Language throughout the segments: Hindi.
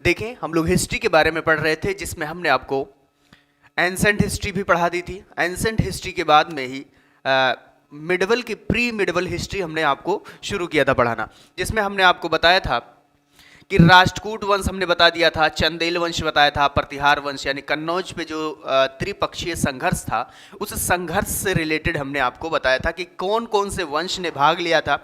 देखें, हम लोग हिस्ट्री के बारे में पढ़ रहे थे, जिसमें हमने आपको एंसेंट हिस्ट्री भी पढ़ा दी थी। एंसेंट हिस्ट्री के बाद में ही मिडवल की प्री मिडवल हिस्ट्री हमने आपको शुरू किया था पढ़ाना, जिसमें हमने आपको बताया था कि राष्ट्रकूट वंश हमने बता दिया था, चंदेल वंश बताया था, प्रतिहार वंश यानी कन्नौज पे जो त्रिपक्षीय संघर्ष था, उस संघर्ष से रिलेटेड हमने आपको बताया था कि कौन कौन से वंश ने भाग लिया था,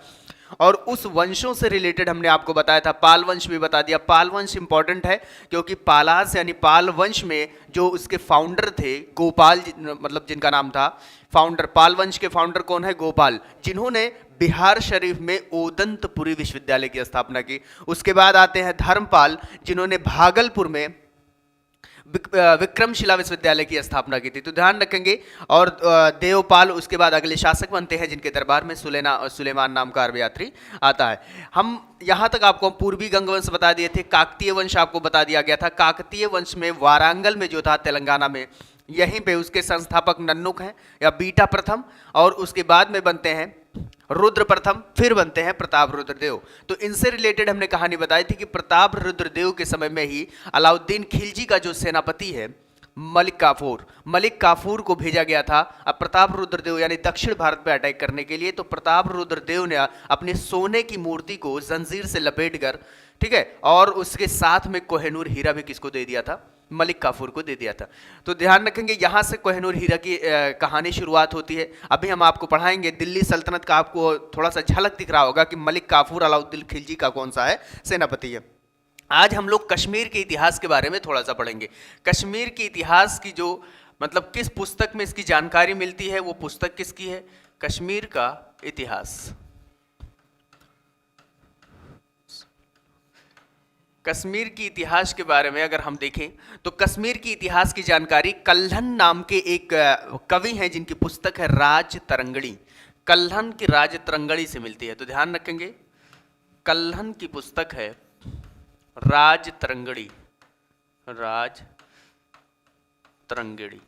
और उस वंशों से रिलेटेड हमने आपको बताया था। पाल वंश भी बता दिया। पाल वंश इंपॉर्टेंट है क्योंकि पालास यानी पाल वंश में जो उसके फाउंडर थे गोपाल, मतलब जिनका नाम था फाउंडर, पाल वंश के फाउंडर कौन है? गोपाल, जिन्होंने बिहार शरीफ में ओदंतपुरी विश्वविद्यालय की स्थापना की। उसके बाद आते हैं धर्मपाल, जिन्होंने भागलपुर में विक्रमशिला विश्वविद्यालय की स्थापना की थी, तो ध्यान रखेंगे। और देवपाल उसके बाद अगले शासक बनते हैं, जिनके दरबार में सुलेमान नाम का अरब यात्री आता है। हम यहाँ तक आपको पूर्वी गंग वंश बता दिए थे। काकतीय वंश आपको बता दिया गया था। काकतीय वंश में वारांगल में जो था तेलंगाना में, यहीं पे उसके संस्थापक नन्नुक हैं या बीटा प्रथम, और उसके बाद में बनते हैं रुद्र प्रथम, फिर बनते हैं प्रताप रुद्रदेव। तो इनसे रिलेटेड हमने कहानी बताई थी कि प्रताप रुद्रदेव के समय में ही अलाउद्दीन खिलजी का जो सेनापति है मलिक काफूर को भेजा गया था अब प्रताप रुद्रदेव यानी दक्षिण भारत पे अटैक करने के लिए। तो प्रताप रुद्रदेव ने अपने सोने की मूर्ति को जंजीर से लपेटकर, ठीक है, और उसके साथ में कोहिनूर हीरा भी किसको दे दिया था? मलिक काफूर को दे दिया था। तो ध्यान रखेंगे, यहां से कोहिनूर हीरा की कहानी शुरुआत होती है। अभी हम आपको पढ़ाएंगे दिल्ली सल्तनत का, आपको थोड़ा सा झलक दिख रहा होगा कि मलिक काफूर अलाउद्दीन खिलजी का कौन सा है? सेनापति है। आज हम लोग कश्मीर के इतिहास के बारे में थोड़ा सा पढ़ेंगे। कश्मीर के इतिहास की जो मतलब किस पुस्तक में इसकी जानकारी मिलती है, वो पुस्तक किसकी है? कश्मीर का इतिहास। कश्मीर की इतिहास के बारे में अगर हम देखें तो कश्मीर की इतिहास की जानकारी कल्हन नाम के एक कवि हैं, जिनकी पुस्तक है राज तरंगड़ी। कल्हन की राज तरंगड़ी से मिलती है, तो ध्यान रखेंगे कल्हन की पुस्तक है राज तरंगड़ी। राज तरंगड़ी,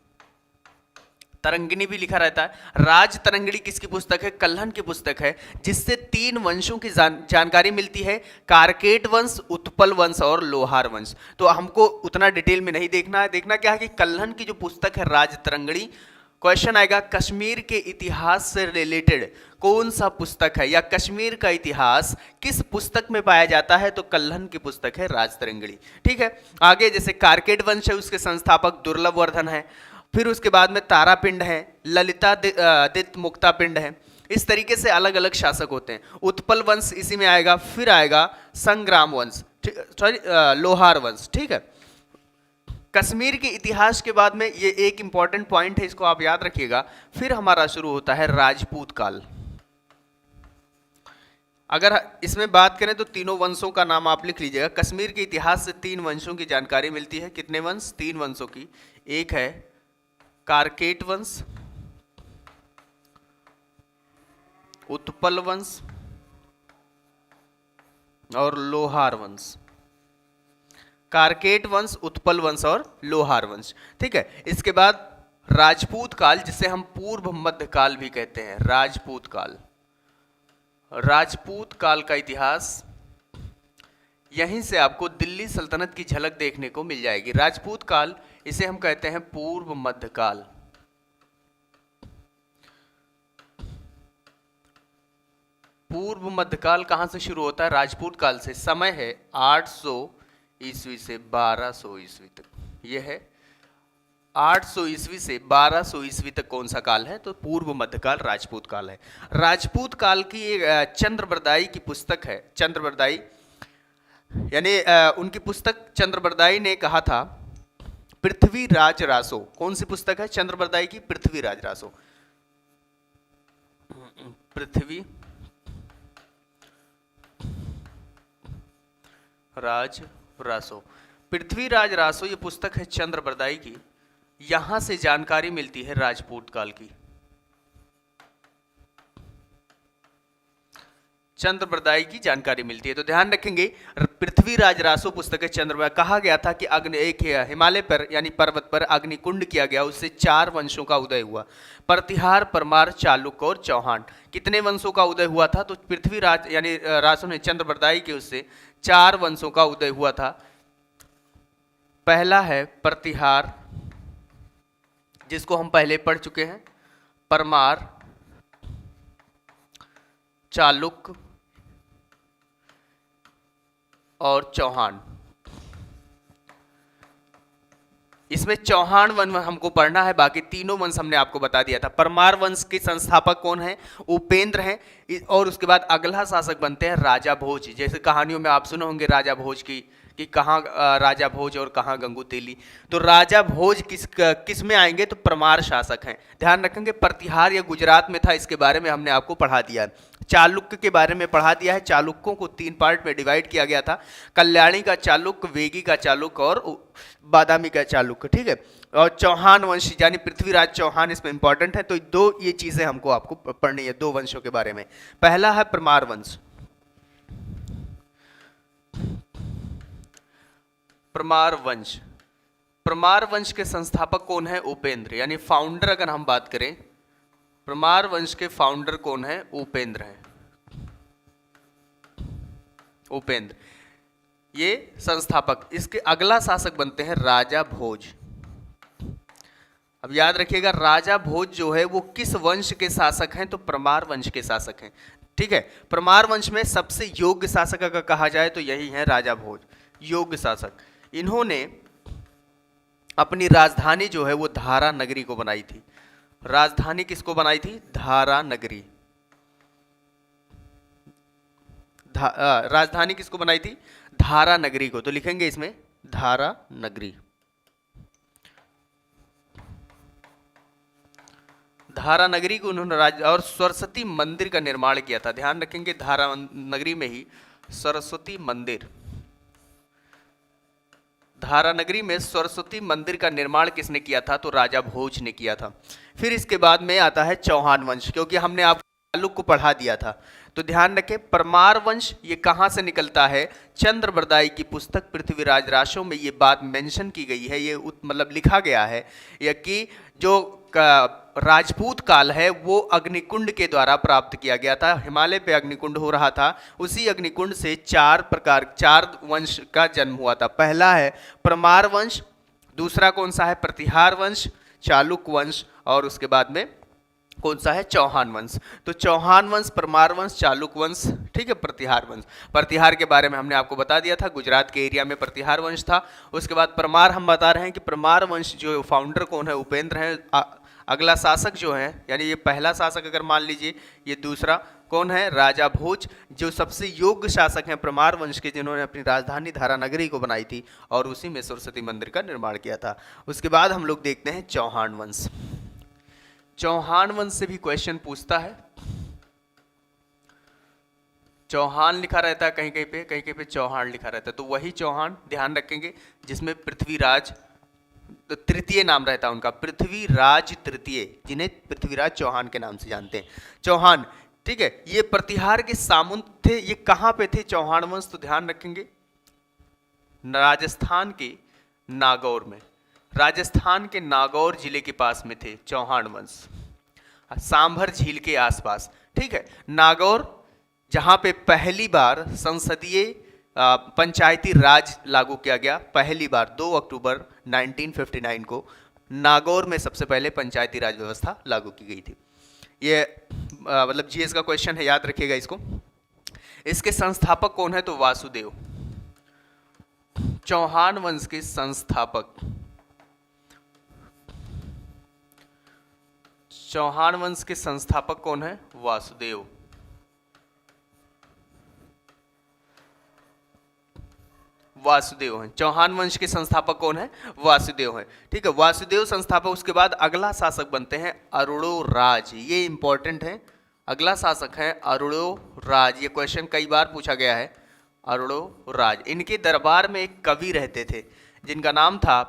तरंगिणी भी लिखा रहता है। राज तरंगिणी किसकी पुस्तक है? कल्हन की पुस्तक है, जिससे 3 वंशों की जानकारी मिलती है, कारकेट वंश, उत्पल वंश और लोहार वंश। तो हमको उतना डिटेल में नहीं देखना है, देखना क्या है कि कल्हन की जो पुस्तक है राज तरंगिणी, क्वेश्चन आएगा कश्मीर के इतिहास से रिलेटेड कौन सा पुस्तक है, या कश्मीर का इतिहास किस पुस्तक में पाया जाता है? तो कल्हन की पुस्तक है राज तरंगिणी। ठीक है, आगे जैसे कारकेट वंश है, उसके संस्थापक दुर्लभ वर्धन है। फिर उसके बाद में तारापिंड है, ललितादित्य मुक्तापिंड है। इस तरीके से अलग अलग शासक होते हैं। उत्पल वंश इसी में आएगा। फिर आएगा संग्राम वंश, सॉरी लोहार वंश। ठीक है, कश्मीर के इतिहास के बाद में ये एक इंपॉर्टेंट पॉइंट है, इसको आप याद रखिएगा। फिर हमारा शुरू होता है राजपूत काल। अगर इसमें बात करें तो तीनों वंशों का नाम आप लिख लीजिएगा। कश्मीर के इतिहास से 3 वंशों की जानकारी मिलती है। कितने वंश? 3 वंशों की। एक है कारकेट वंश, उत्पल वंश और लोहार वंश। कारकेट वंश, उत्पल वंश और लोहार वंश। ठीक है, इसके बाद राजपूत काल, जिसे हम पूर्व मध्य काल भी कहते हैं। राजपूत काल, राजपूत काल का इतिहास, यहीं से आपको दिल्ली सल्तनत की झलक देखने को मिल जाएगी। राजपूत काल, इसे हम कहते हैं पूर्व मध्यकाल। पूर्व मध्यकाल कहां से शुरू होता है? राजपूत काल से। समय है 800 ईस्वी से 1200 ईस्वी तक। यह है 800 ईस्वी से 1200 ईस्वी तक कौन सा काल है? तो पूर्व मध्यकाल राजपूत काल है। राजपूत काल की एक चंद्रबरदाई की पुस्तक है। चंद्रबरदाई यानी उनकी पुस्तक चंद्रबरदाई ने कहा था पृथ्वीराज रासो। कौन सी पुस्तक है चंद्रबरदाई की? पृथ्वीराज रासो। पृथ्वी राज रासो, पृथ्वीराज रासो, ये पुस्तक है चंद्रबरदाई की। यहां से जानकारी मिलती है राजपूत काल की। चंद्रबरदाई की जानकारी मिलती है, तो ध्यान रखेंगे पृथ्वीराज रासो पुस्तक है चंद्रबरदाई। कहा गया था कि एक हिमालय पर यानी पर्वत पर अग्निकुंड किया गया, उससे 4 वंशों का उदय हुआ। प्रतिहार, परमार, चालुक्य और चौहान। कितने वंशों का उदय हुआ था? तो पृथ्वीराज यानी रासो ने चंद्रबरदाई के उससे 4 वंशों का उदय हुआ था। पहला है प्रतिहार, जिसको हम पहले पढ़ चुके हैं, परमार, चालुक्य और चौहान। इसमें चौहान वंश हमको पढ़ना है, बाकी तीनों वंश हमने आपको बता दिया था। परमार वंश के संस्थापक कौन हैं? उपेंद्र हैं। और उसके बाद अगला शासक बनते हैं राजा भोज। जैसे कहानियों में आप सुने होंगे राजा भोज की, कि कहाँ राजा भोज और कहाँ गंगू तेली। तो राजा भोज किस में आएंगे? तो परमार शासक हैं। ध्यान रखेंगे प्रतिहार या गुजरात में था, इसके बारे में हमने आपको पढ़ा दिया है। चालुक्य के बारे में पढ़ा दिया है। चालुक्यों को 3 पार्ट में डिवाइड किया गया था, कल्याणी का चालुक्य, वेगी का चालुक्य और बादामी का चालुक्य। ठीक है। और चौहान वंश यानी पृथ्वीराज चौहान इसमें इंपॉर्टेंट है। तो ये चीजें हमको आपको पढ़नी है 2 वंशों के बारे में। पहला है परमार वंश। परमार वंश, परमार वंश के संस्थापक कौन है? उपेंद्र, यानी फाउंडर अगर हम बात करें, परमार वंश के फाउंडर कौन है? उपेंद्र हैं। उपेंद्र ये संस्थापक। इसके अगला शासक बनते हैं राजा भोज। अब याद रखिएगा, राजा भोज जो है वो किस वंश के शासक हैं? तो परमार वंश के शासक हैं। ठीक है। परमार वंश में सबसे योग्य शासक अगर कहा जाए तो यही है राजा भोज, योग्य शासक। इन्होंने अपनी राजधानी जो है वो धारा नगरी को बनाई थी। राजधानी किसको बनाई थी? धारा नगरी। राजधानी किसको बनाई थी? धारा नगरी को। तो लिखेंगे इसमें धारा नगरी। धारा नगरी को उन्होंने और सरस्वती मंदिर का निर्माण किया था। ध्यान रखेंगे, धारा नगरी में ही सरस्वती मंदिर। धारा नगरी में सरस्वती मंदिर का निर्माण किसने किया था? तो राजा भोज ने किया था। फिर इसके बाद में आता है चौहान वंश, क्योंकि हमने आपको चालुक्य को पढ़ा दिया था। तो ध्यान रखें, परमार वंश ये कहाँ से निकलता है? चंद्रबरदाई की पुस्तक पृथ्वीराज राशों में ये बात मेंशन की गई है, ये मतलब लिखा गया है या कि जो राजपूत काल है वो अग्निकुंड के द्वारा प्राप्त किया गया था। हिमालय पे अग्निकुंड हो रहा था, उसी अग्निकुंड से 4 वंश का जन्म हुआ था। पहला है परमार वंश, दूसरा कौन सा है? प्रतिहार वंश, चालुक्य वंश, और उसके बाद में कौन सा है? चौहान वंश। तो चौहान वंश, परमार वंश, चालुक्य वंश, ठीक है, प्रतिहार वंश। प्रतिहार के बारे में हमने आपको बता दिया था, गुजरात के एरिया में प्रतिहार वंश था। उसके बाद परमार हम बता रहे हैं कि परमार वंश जो फाउंडर कौन है? उपेंद्र हैं। अगला शासक जो है, यानी ये पहला शासक अगर मान लीजिए, ये दूसरा कौन है? राजा भोज, जो सबसे योग्य शासक हैं परमार वंश के, जिन्होंने अपनी राजधानी धारा नगरी को बनाई थी और उसी में सरस्वती मंदिर का निर्माण किया था। उसके बाद हम लोग देखते हैं चौहान वंश। चौहान वंश से भी क्वेश्चन पूछता है। चौहान लिखा रहता है कहीं कहीं पे चौहान लिखा रहता है। तो वही चौहान ध्यान रखेंगे जिसमें पृथ्वीराज तृतीय नाम रहता है उनका, पृथ्वीराज तृतीय, जिन्हें पृथ्वीराज चौहान के नाम से जानते हैं। चौहान, ठीक है, ये प्रतिहार के सामुंत थे। ये कहां पे थे चौहान वंश? तो ध्यान रखेंगे, राजस्थान के नागौर में, राजस्थान के नागौर जिले के पास में थे चौहान वंश, सांभर झील के आसपास। ठीक है। नागौर, जहां पे पहली बार संसदीय पंचायती राज लागू किया गया, पहली बार 2 अक्टूबर 1959 को नागौर में सबसे पहले पंचायती राज व्यवस्था लागू की गई थी। ये मतलब जीएस का क्वेश्चन है, याद रखिएगा इसको। इसके संस्थापक कौन है? तो वासुदेव। चौहान वंश के संस्थापक, चौहान वंश के संस्थापक कौन है? वासुदेव। वासुदेव हैं। चौहान वंश के संस्थापक कौन है? वासुदेव हैं। ठीक है, वासुदेव संस्थापक। उसके बाद अगला शासक बनते हैं अरुणोराज। ये इंपॉर्टेंट है। अगला शासक है अरुणोराज। ये क्वेश्चन कई बार पूछा गया है। अरुणोराज, इनके दरबार में एक कवि रहते थे जिनका नाम था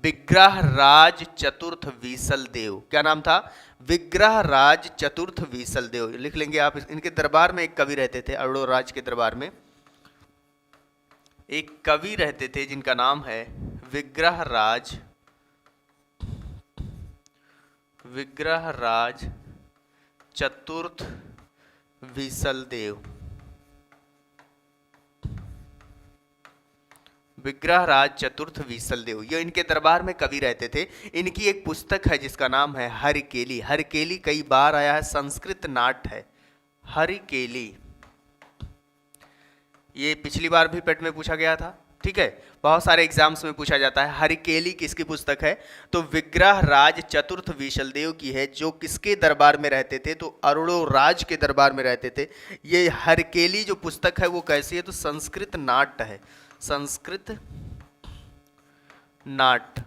विग्रहराज चतुर्थ वीसल देव। क्या नाम था? विग्रहराज चतुर्थ वीसल देव। लिख लेंगे आप। इनके दरबार में एक कवि रहते थे, अरुणोराज के दरबार में एक कवि रहते थे जिनका नाम है विग्रहराज, विग्रहराज चतुर्थ वीसल देव। विग्रहराज चतुर्थ वीसलदेव, ये इनके दरबार में कवि रहते थे। इनकी एक पुस्तक है जिसका नाम है हरिकेली। हरिकेली कई बार आया है, संस्कृत नाट्य है हरिकेली। ये पिछली बार भी पेट में पूछा गया था, ठीक है, बहुत सारे एग्जाम्स में पूछा जाता है। हरिकेली किसकी पुस्तक है? तो विग्रहराज चतुर्थ वीसलदेव की है, जो किसके दरबार में रहते थे? तो अरुणोराज के दरबार में रहते थे। ये हरिकेली जो पुस्तक है वो कैसी है? तो संस्कृत नाट्य है, संस्कृत नाट्य।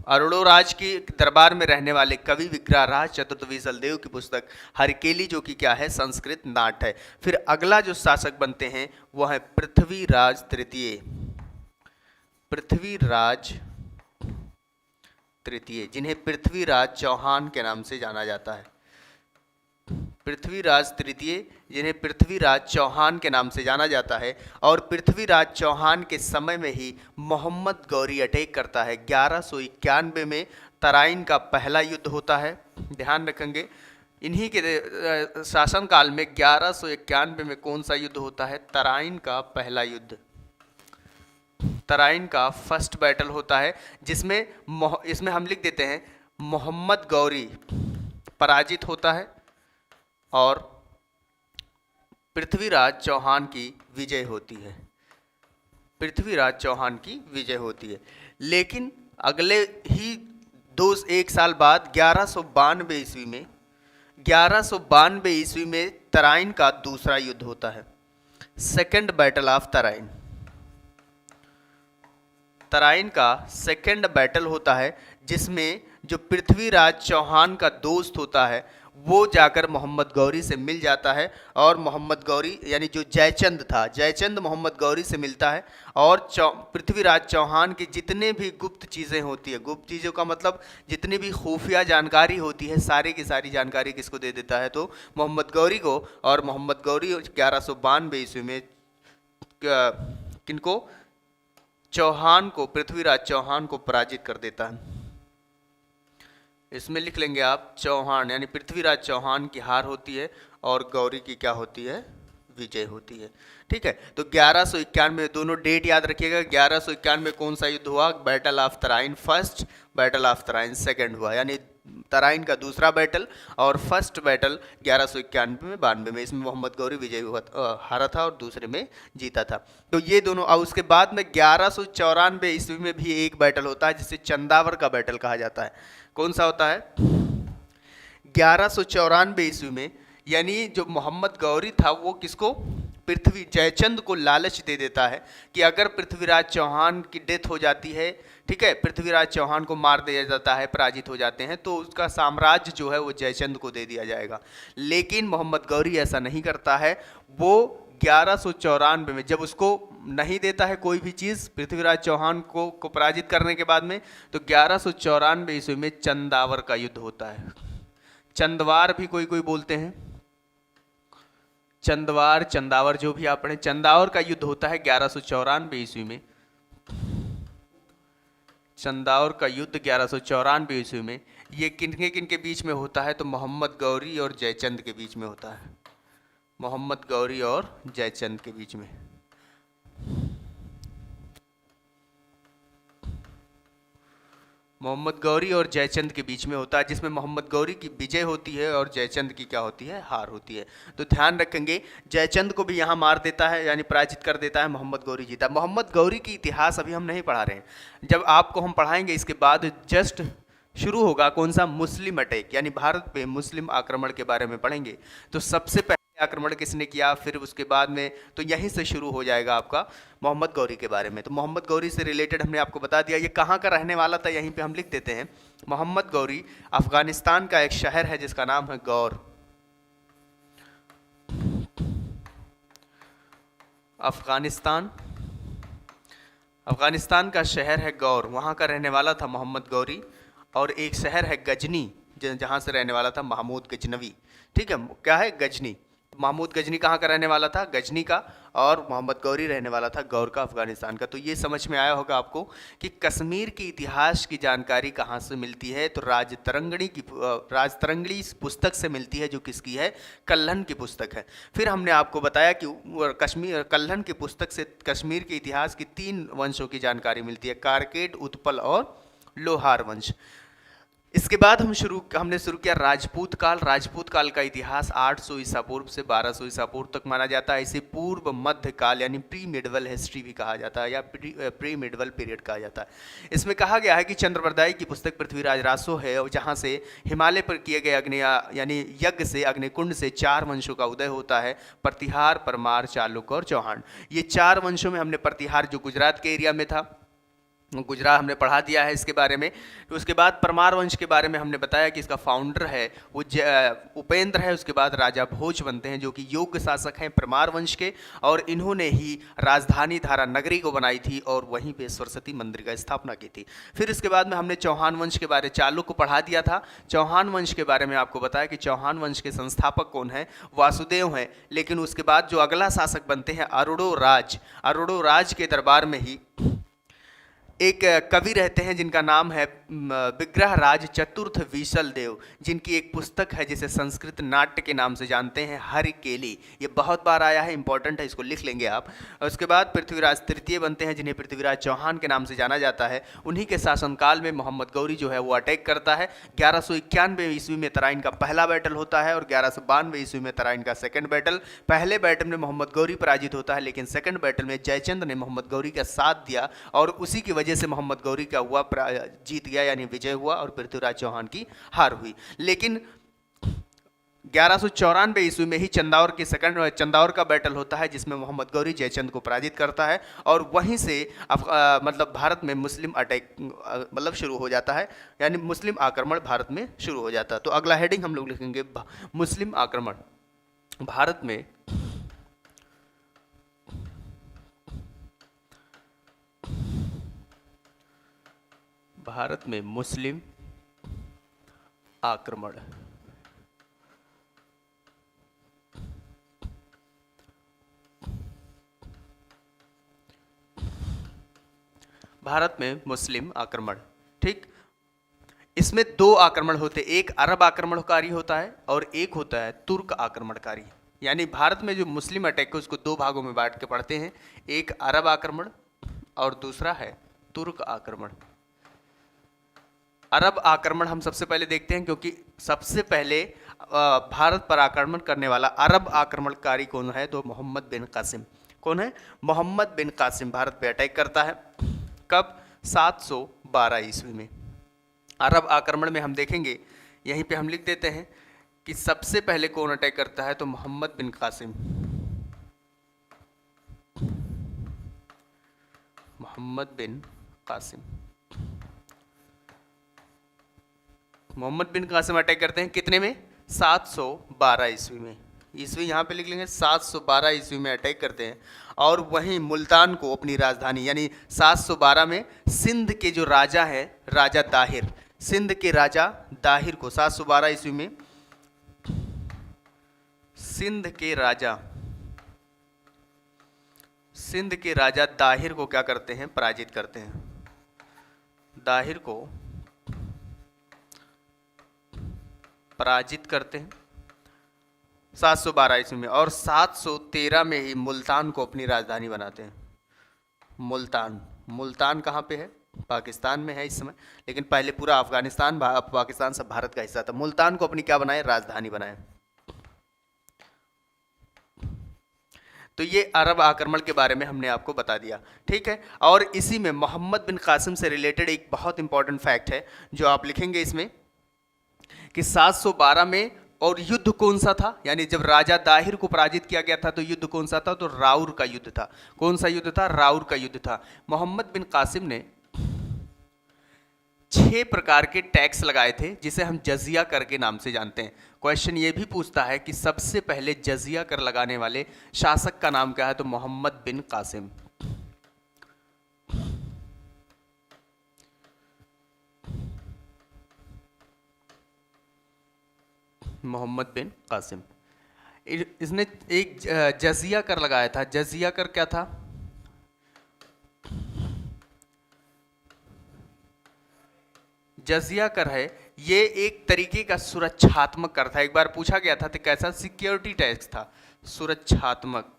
अरुणोराज के दरबार में रहने वाले कवि विग्रहराज चतुर्थ वीसलदेव की पुस्तक हरिकेली, जो कि क्या है? संस्कृत नाट्य है। फिर अगला जो शासक बनते हैं वो है पृथ्वीराज तृतीय। पृथ्वीराज तृतीय, जिन्हें पृथ्वीराज चौहान के नाम से जाना जाता है। पृथ्वीराज तृतीय, जिन्हें पृथ्वीराज चौहान के नाम से जाना जाता है। और पृथ्वीराज चौहान के समय में ही मोहम्मद गौरी अटैक करता है। 1191 में तराइन का पहला युद्ध होता है, ध्यान रखेंगे। इन्हीं के शासनकाल में 1191 में कौन सा युद्ध होता है? तराइन का पहला युद्ध, तराइन का फर्स्ट बैटल होता है, जिसमें इसमें हम लिख देते हैं मोहम्मद गौरी पराजित होता है और पृथ्वीराज चौहान की विजय होती है। पृथ्वीराज चौहान की विजय होती है। लेकिन अगले ही एक साल बाद 1192 ईस्वी में 1192 ईस्वी में तराइन का दूसरा युद्ध होता है, second battle of Tarain. Tarain का सेकेंड बैटल होता है, जिसमें जो पृथ्वीराज चौहान का दोस्त होता है वो जाकर मोहम्मद गौरी से मिल जाता है। और मोहम्मद गौरी यानी जो जयचंद था, जयचंद मोहम्मद गौरी से मिलता है और पृथ्वीराज चौहान की जितने भी गुप्त चीज़ें होती है, गुप्त चीज़ों का मतलब जितनी भी खुफिया जानकारी होती है, सारी की सारी जानकारी किसको दे देता है? तो मोहम्मद गौरी को। और मोहम्मद गौरी 1192 ईस्वी में किनको? चौहान को, पृथ्वीराज चौहान को पराजित कर देता है। इसमें लिख लेंगे आप चौहान, यानी पृथ्वीराज चौहान की हार होती है और गौरी की क्या होती है? विजय होती है, ठीक है। तो 1191 में, दोनों डेट याद रखिएगा, 1191 में कौन सा युद्ध हुआ? Battle of Tarain first, battle of Tarain second हुआ, यानी तराइन का दूसरा बैटल और फर्स्ट बैटल 1191 में 92 में, इसमें मोहम्मद गौरी विजय हुआ, हारा था और दूसरे में जीता था। तो ये दोनों। और उसके बाद में 1194 ईस्वी में भी एक बैटल होता है जिसे चंदावर का बैटल कहा जाता है। कौन सा होता है? 1194 ईस्वी में, यानी जो मोहम्मद गौरी था वो किसको? जयचंद को लालच दे देता है कि अगर पृथ्वीराज चौहान की डेथ हो जाती है, ठीक है, पृथ्वीराज चौहान को मार दिया जाता है, पराजित हो जाते हैं, तो उसका साम्राज्य जो है वो जयचंद को दे दिया जाएगा। लेकिन मोहम्मद गौरी ऐसा नहीं करता है। वो 1194 में जब उसको नहीं देता है कोई भी चीज़ पृथ्वीराज चौहान को पराजित करने के बाद में, तो 1194 ईस्वी में चंदावर का युद्ध होता है। चंदवार भी कोई कोई बोलते हैं, चंदवार, चंदावर, जो भी आप पढ़े, चंदावर का युद्ध होता है 1194 ईस्वी में। चंदावर का युद्ध 1194 ईस्वी में। ये किनके किनके बीच में होता है? तो मोहम्मद गौरी और जयचंद के बीच में होता है, मोहम्मद गौरी और जयचंद के बीच में। मोहम्मद गौरी और जयचंद के बीच में होता है, जिसमें मोहम्मद गौरी की विजय होती है और जयचंद की क्या होती है? हार होती है। तो ध्यान रखेंगे, जयचंद को भी यहाँ मार देता है, यानी पराजित कर देता है, मोहम्मद गौरी जीता। मोहम्मद गौरी की इतिहास अभी हम नहीं पढ़ा रहे हैं, जब आपको हम पढ़ाएंगे इसके बाद जस्ट शुरू होगा कौन सा? मुस्लिम अटैक, यानी भारत पे मुस्लिम आक्रमण के बारे में पढ़ेंगे। तो सबसे पहले आक्रमण किसने किया, फिर उसके बाद में, तो यहीं से शुरू हो जाएगा आपका मोहम्मद गौरी के बारे में। तो मोहम्मद गौरी से रिलेटेड हमने आपको बता दिया, ये कहाँ का रहने वाला था, यहीं पे हम लिख देते हैं। मोहम्मद गौरी अफगानिस्तान का एक शहर है जिसका नाम है गौर। अफगानिस्तान का शहर है गौर, वहाँ का रहने वाला था मोहम्मद गौरी। और एक शहर है गजनी, जहाँ से रहने वाला था महमूद गजनवी, ठीक है, क्या है? गजनी। महमूद गजनी कहाँ का रहने वाला था? गजनी का। और मोहम्मद गौरी रहने वाला था गौर का, अफगानिस्तान का। तो ये समझ में आया होगा आपको कि कश्मीर के इतिहास की जानकारी कहाँ से मिलती है, तो राजतरंगिणी इस पुस्तक से मिलती है, जो किसकी है? कल्हण की पुस्तक है। फिर हमने आपको बताया कि कल्हण की पुस्तक से कश्मीर के इतिहास की 3 वंशों की जानकारी मिलती है, कारकेड, उत्पल और लोहार वंश। इसके बाद हमने शुरू किया राजपूत काल। राजपूत काल का इतिहास 800 ईसा पूर्व से 1200 ईसा पूर्व तक माना जाता है। इसे पूर्व मध्य काल यानी प्री मिडवल हिस्ट्री भी कहा जाता है, या प्री मिडवल पीरियड कहा जाता है। इसमें कहा गया है कि चंद्रवरदाई की पुस्तक पृथ्वीराज रासो है, और जहाँ से हिमालय पर किए गए यानी यज्ञ से, अग्निकुंड से 4 वंशों का उदय होता है, प्रतिहार, परमार, चालुक और चौहान। ये 4 वंशों में हमने प्रतिहार, जो गुजरात के एरिया में था, गुजरात हमने पढ़ा दिया है इसके बारे में। उसके बाद परमार वंश के बारे में हमने बताया कि इसका फाउंडर है वो उपेंद्र है। उसके बाद राजा भोज बनते हैं, जो कि योग्य शासक हैं परमार वंश के, और इन्होंने ही राजधानी धारा नगरी को बनाई थी और वहीं पे सरस्वती मंदिर का स्थापना की थी। फिर इसके बाद में हमने चौहान वंश के बारे, चालुक को पढ़ा दिया था। चौहान वंश के बारे में आपको बताया कि चौहान वंश के संस्थापक कौन है? वासुदेव हैं। लेकिन उसके बाद जो अगला शासक बनते हैं अरुणो राज के दरबार में ही एक कवि रहते हैं जिनका नाम है विग्रह राज चतुर्थ विशल देव, जिनकी एक पुस्तक है जिसे संस्कृत नाट्य के नाम से जानते हैं, हरिकेली। ये बहुत बार आया है, इंपॉर्टेंट है, इसको लिख लेंगे आप। उसके बाद पृथ्वीराज तृतीय बनते हैं, जिन्हें पृथ्वीराज चौहान के नाम से जाना जाता है। उन्हीं के शासनकाल में मोहम्मद गौरी जो है वो अटैक करता है। 1191 ईस्वी में तराइन का पहला बैटल होता है, और 1192 ईस्वी में तराइन का सेकंड बैटल। पहले बैटल में मोहम्मद गौरी पराजित होता है, लेकिन सेकंड बैटल में जयचंद ने मोहम्मद गौरी का साथ दिया, और उसी की वजह से मोहम्मद गौरी का जीत गया, यानी विजय हुआ, और पृथ्वीराज चौहान की हार हुई। लेकिन 1194 ईस्वी में ही चंदावर का बैटल होता है, जिसमें मोहम्मद गौरी जयचंद को पराजित करता है, और वहीं से मतलब भारत में मुस्लिम अटैक मतलब शुरू हो जाता है, यानी मुस्लिम आक्रमण भारत में शुरू हो जाता है। तो अगला हेडिंग हम लोग लिखेंगे मुस्लिम आक्रमण। भारत में मुस्लिम आक्रमण। भारत में मुस्लिम आक्रमण, ठीक। इसमें 2 आक्रमण होते हैं, एक अरब आक्रमणकारी होता है और एक होता है तुर्क आक्रमणकारी। यानी भारत में जो मुस्लिम अटैक है उसको 2 भागों में बांट के पढ़ते हैं, एक अरब आक्रमण और दूसरा है तुर्क आक्रमण। अरब आक्रमण हम सबसे पहले देखते हैं, क्योंकि सबसे पहले भारत पर आक्रमण करने वाला अरब आक्रमणकारी कौन है? तो मोहम्मद बिन कासिम। कौन है? मोहम्मद बिन कासिम भारत पे अटैक करता है। कब? 712 ईस्वी में। अरब आक्रमण में हम देखेंगे, यहीं पे हम लिख देते हैं कि सबसे पहले कौन अटैक करता है? तो मोहम्मद बिन कासिम। मोहम्मद बिन कासिम। मोहम्मद बिन कासिम अटैक करते हैं कितने में? 712 ईस्वी में। ईस्वी यहाँ पे लिख लेंगे, 712 ईस्वी में अटैक करते हैं, और वहीं मुल्तान को अपनी राजधानी, यानी 712 में सिंध के जो राजा है, राजा दाहिर, सिंध के राजा दाहिर को 712 ईस्वी में सिंध के राजा दाहिर को क्या करते हैं? पराजित करते हैं। दाहिर को पराजित करते हैं 712 ईस्वी में, और 713 में ही मुल्तान को अपनी राजधानी बनाते हैं। मुल्तान कहाँ पे है? पाकिस्तान में है इस समय, लेकिन पहले पूरा अफगानिस्तान पाकिस्तान सब भारत का हिस्सा था। मुल्तान को अपनी क्या बनाए? राजधानी बनाए। तो ये अरब आक्रमण के बारे में हमने आपको बता दिया, ठीक है। और इसी में मोहम्मद बिन कासिम से रिलेटेड एक बहुत इंपॉर्टेंट फैक्ट है जो आप लिखेंगे इसमें, कि 712 में और युद्ध कौन सा था? यानी जब राजा दाहिर को पराजित किया गया था तो युद्ध कौन सा था? तो राउर का युद्ध था। कौन सा युद्ध था? राउर का युद्ध था। मोहम्मद बिन कासिम ने 6 प्रकार के टैक्स लगाए थे, जिसे हम जजिया कर के नाम से जानते हैं। क्वेश्चन ये भी पूछता है कि सबसे पहले जजिया कर लगाने वाले शासक का नाम क्या है? तो मोहम्मद बिन कासिम। मोहम्मद बिन कासिम। इसने एक जजिया कर लगाया था। जजिया कर क्या था? जजिया कर है ये एक तरीके का सुरक्षात्मक कर था। एक बार पूछा गया था तो कैसा? सिक्योरिटी टैक्स था, सुरक्षात्मक।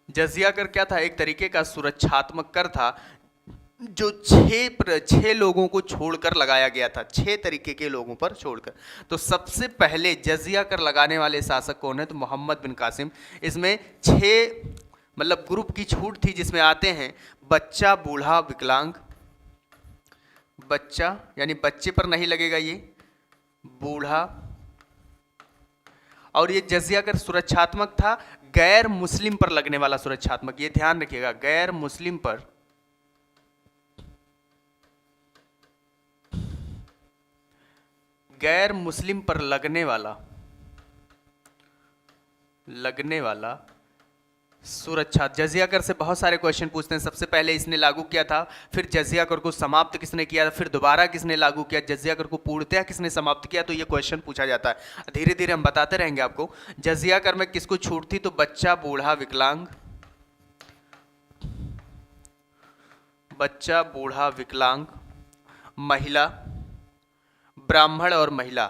जजिया कर क्या था? एक तरीके का सुरक्षात्मक कर था जो छह लोगों को छोड़कर लगाया गया था, 6 तरीके के लोगों पर छोड़कर। तो सबसे पहले जजिया कर लगाने वाले शासक कौन है? तो मोहम्मद बिन कासिम। इसमें 6 मतलब ग्रुप की छूट थी, जिसमें आते हैं बच्चा, बूढ़ा, विकलांग। बच्चा यानी बच्चे पर नहीं लगेगा ये, बूढ़ा। और ये जजिया कर सुरक्षात्मक था, गैर मुस्लिम पर लगने वाला सुरक्षात्मक, ये ध्यान रखिएगा, गैर मुस्लिम पर लगने वाला सुरक्षा। जजिया कर से बहुत सारे क्वेश्चन पूछते हैं। सबसे पहले इसने लागू किया था, फिर जजिया कर को समाप्त किसने किया, फिर दोबारा किसने लागू किया, जजिया कर को पूर्णतः किसने समाप्त किया, तो ये क्वेश्चन पूछा जाता है। धीरे धीरे हम बताते रहेंगे आपको। जजिया कर में किसको छूट थी? तो बच्चा, बूढ़ा, विकलांग। बच्चा, बूढ़ा, विकलांग, महिला, ब्राह्मण और महिला।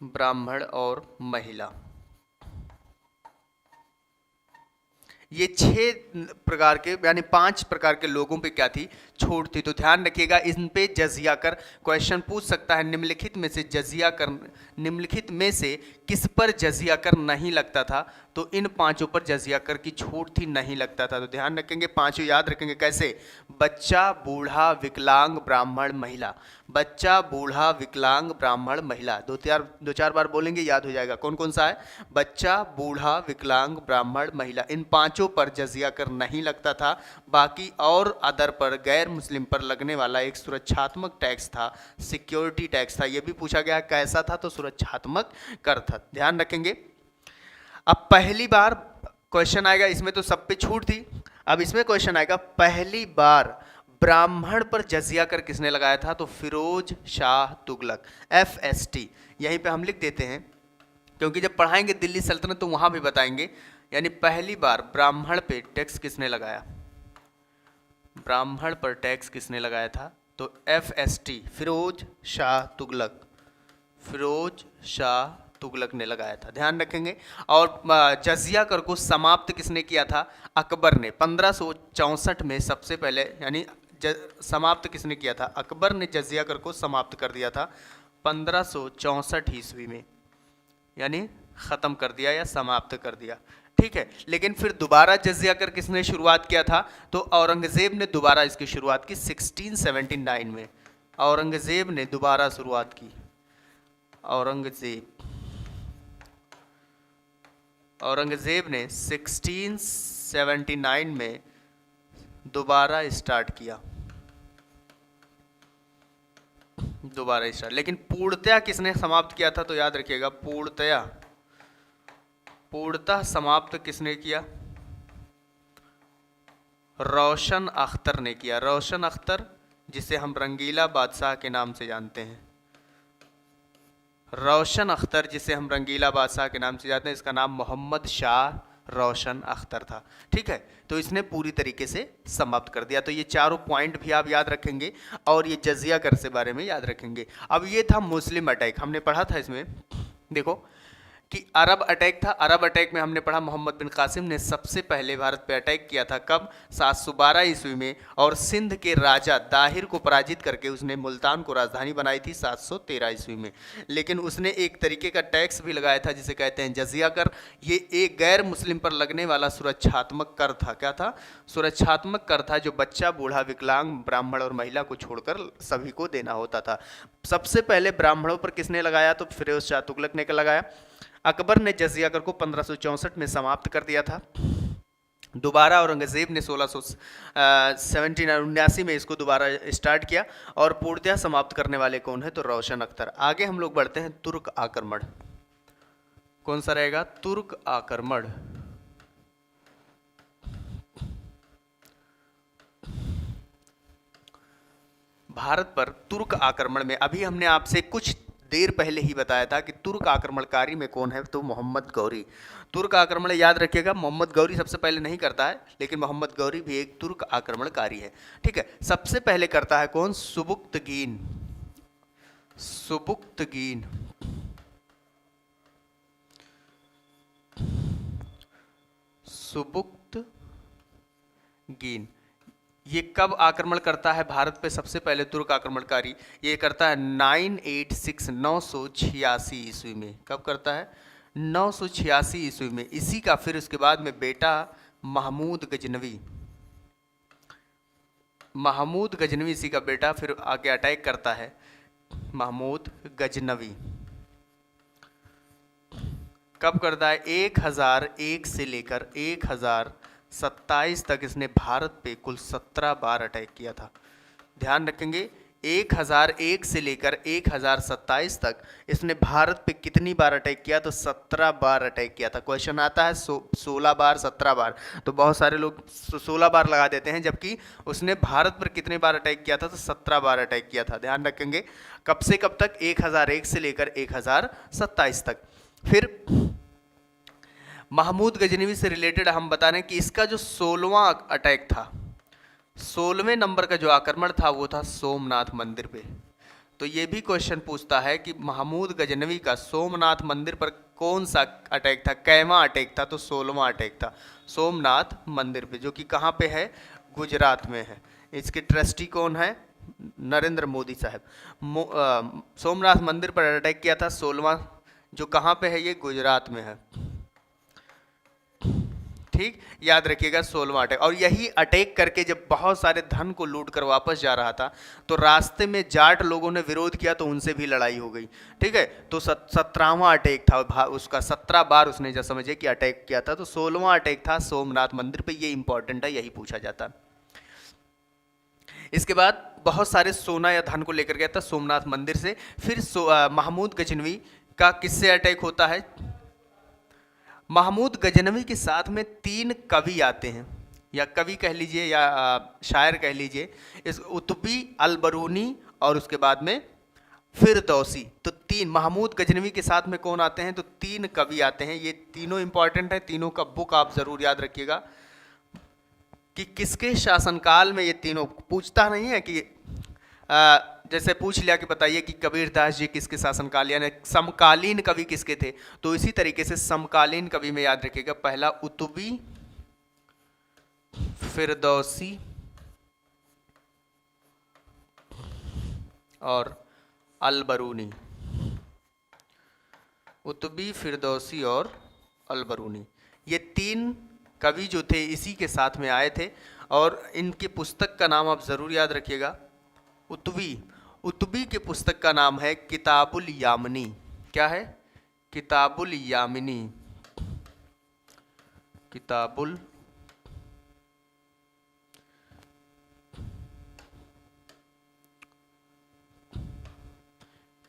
ब्राह्मण और महिला, ये 6 प्रकार के यानी 5 प्रकार के लोगों पे क्या थी? छूट थी। तो ध्यान रखिएगा, इन पे जजिया कर क्वेश्चन पूछ सकता है। निम्नलिखित में से किस पर जजिया कर नहीं लगता था? तो इन 5 पर जजिया कर की छूट थी, नहीं लगता था। तो ध्यान रखेंगे, 5 याद रखेंगे। कैसे? बच्चा, बूढ़ा, विकलांग, ब्राह्मण, महिला। बच्चा, बूढ़ा, विकलांग, ब्राह्मण, महिला। दो चार बार बोलेंगे, याद हो जाएगा। कौन कौन सा है? बच्चा, बूढ़ा, विकलांग, ब्राह्मण, महिला। इन 5 पर जजिया कर नहीं लगता था। बाकी और अदर पर, गैर मुस्लिम पर लगने वाला एक सुरक्षात्मक टैक्स था, सिक्योरिटी टैक्स था। यह भी पूछा गया कैसा था? तो सुरक्षात्मक कर था। ध्यान रखेंगे। अब पहली बार क्वेश्चन आएगा, इसमें तो सब पे छूट थी। अब इसमें क्वेश्चन आएगा, पहली बार ब्राह्मण पर जजिया कर किसने लगाया था? तो फिरोज शाह तुगलक, FST। यहीं पे हम लिख देते हैं, क्योंकि जब पढ़ाएंगे दिल्ली सल्तनत तो वहां भी बताएंगे। यानी पहली बार ब्राह्मण पे टैक्स किसने लगाया? ब्राह्मण पर टैक्स किसने लगाया था? तो FST, फिरोज शाह तुगलक। फिरोज शाह तुगलक ने लगाया था। ध्यान रखेंगे। और जजिया कर को समाप्त किसने किया था? अकबर ने। 1564 में सबसे पहले, यानी समाप्त किसने किया था? अकबर ने जजिया कर को समाप्त कर दिया था 1564 ईस्वी में, यानी खत्म कर दिया या समाप्त कर दिया। ठीक है। लेकिन फिर दोबारा जजिया कर किसने शुरुआत किया था? तो औरंगजेब ने दोबारा इसकी शुरुआत की 1679 में। औरंगजेब ने दोबारा शुरुआत की। औरंगजेब ने 1679 में दोबारा स्टार्ट किया। लेकिन पूर्णतया किसने समाप्त किया था? तो याद रखिएगा, पूर्णतः समाप्त किसने किया? रोशन अख्तर ने किया। रोशन अख्तर, जिसे हम रंगीला बादशाह के नाम से जानते हैं। रोशन अख्तर, जिसे हम रंगीला बादशाह के नाम से जानते हैं, इसका नाम मोहम्मद शाह रोशन अख्तर था। ठीक है। तो इसने पूरी तरीके से समाप्त कर दिया। तो ये चारों पॉइंट भी आप याद रखेंगे और ये जजिया कर से बारे में याद रखेंगे। अब ये था मुस्लिम अटैक, हमने पढ़ा था इसमें, देखो कि अरब अटैक था। अरब अटैक में हमने पढ़ा मोहम्मद बिन कासिम ने सबसे पहले भारत पे अटैक किया था। कब? 712 ईस्वी में। और सिंध के राजा दाहिर को पराजित करके उसने मुल्तान को राजधानी बनाई थी 713 ईस्वी में। लेकिन उसने एक तरीके का टैक्स भी लगाया था जिसे कहते हैं जजिया कर। ये एक गैर मुस्लिम पर लगने वाला सुरक्षात्मक कर था। क्या था? सुरक्षात्मक कर था, जो बच्चा, बूढ़ा, विकलांग, ब्राह्मण और महिला को छोड़कर सभी को देना होता था। सबसे पहले ब्राह्मणों पर किसने लगाया? तो फिरोज शाह तुगलक ने लगाया। अकबर ने जजिया कर को 1564 में समाप्त कर दिया था। दोबारा औरंगजेब ने 1679 में इसको दोबारा स्टार्ट किया। और पूर्णतः समाप्त करने वाले कौन है? तो रोशन अख्तर। आगे हम लोग बढ़ते हैं, तुर्क आक्रमण। कौन सा रहेगा? तुर्क आक्रमण। भारत पर तुर्क आक्रमण में, अभी हमने आपसे कुछ देर पहले ही बताया था कि तुर्क आक्रमणकारी में कौन है, तो मोहम्मद गौरी। तुर्क आक्रमण याद रखिएगा, मोहम्मद गौरी सबसे पहले नहीं करता है, लेकिन मोहम्मद गौरी भी एक तुर्क आक्रमणकारी है। ठीक है, सबसे पहले करता है कौन, सुबुक्तगीन। सुबुक्तगीन सुबुक्तगीन ये कब आक्रमण करता है भारत पे सबसे पहले तुर्क आक्रमणकारी? ये करता है 986 ईस्वी में। कब करता है? 986 ईस्वी में। इसी का फिर उसके बाद में बेटा महमूद गजनवी, महमूद गजनवी इसी का बेटा फिर आगे अटैक करता है, महमूद गजनवी। कब करता है? 1001 से लेकर 1027 तक इसने भारत पे कुल 17 बार अटैक किया था। ध्यान रखेंगे, 1001 से लेकर 1027 तक इसने भारत पे कितनी बार अटैक किया? तो 17 बार अटैक किया था। क्वेश्चन आता है 16 बार 17 बार, तो बहुत सारे लोग 16 बार लगा देते हैं, जबकि उसने भारत पर कितने बार अटैक किया था? तो 17 बार अटैक किया था। ध्यान रखेंगे, कब से कब तक? 1001 से लेकर 1027 तक। फिर महमूद गजनवी से रिलेटेड हम बता रहे हैं कि इसका जो 16वां अटैक था, 16वें नंबर का जो आक्रमण था वो था सोमनाथ मंदिर पे। तो ये भी क्वेश्चन पूछता है कि महमूद गजनवी का सोमनाथ मंदिर पर कौन सा अटैक था, कैवां अटैक था? तो 16वां अटैक था सोमनाथ मंदिर पे, जो कि कहाँ पे है? गुजरात में है। इसके ट्रस्टी कौन है? नरेंद्र मोदी साहब। सोमनाथ मंदिर पर अटैक किया था 16वां, जो कहाँ पे है? ये गुजरात में है। ठीक, याद रखिएगा 16वां अटैक। और यही अटैक करके जब बहुत सारे धन को लूट कर वापस जा रहा था, तो रास्ते में जाट लोगों ने विरोध किया, तो उनसे भी लड़ाई हो गई। ठीक है, तो 17वां अटैक था उसका, 17 बार उसने जब समझे कि अटैक किया था, तो 16वां अटैक था सोमनाथ मंदिर पे। ये इंपॉर्टेंट है, यही पूछा जाता। इसके बाद बहुत सारे सोना या धन को लेकर गया था सोमनाथ मंदिर से। फिर महमूद गजनवी का किससे अटैक होता है? महमूद गजनवी के साथ में 3 कवि आते हैं, या कवि कह लीजिए या शायर कह लीजिए, इस उतबी, अलबरूनी और उसके बाद में फिरदौसी। तो 3 महमूद गजनवी के साथ में कौन आते हैं? तो 3 कवि आते हैं। ये तीनों इंपॉर्टेंट है, तीनों का बुक आप जरूर याद रखिएगा कि किसके शासनकाल में ये तीनों। पूछता नहीं है कि जैसे पूछ लिया कि बताइए कि कबीरदास जी किसके शासनकाल, यानी समकालीन कवि किसके थे, तो इसी तरीके से समकालीन कवि में याद रखिएगा, पहला उतबी, फिरदौसी और अलबरूनी। उतबी, फिरदौसी और अलबरूनी, ये 3 कवि जो थे इसी के साथ में आए थे। और इनकी पुस्तक का नाम आप जरूर याद रखिएगा, उतबी के पुस्तक का नाम है किताबुल यामिनी। क्या है? किताबुल यामिनी। किताबुल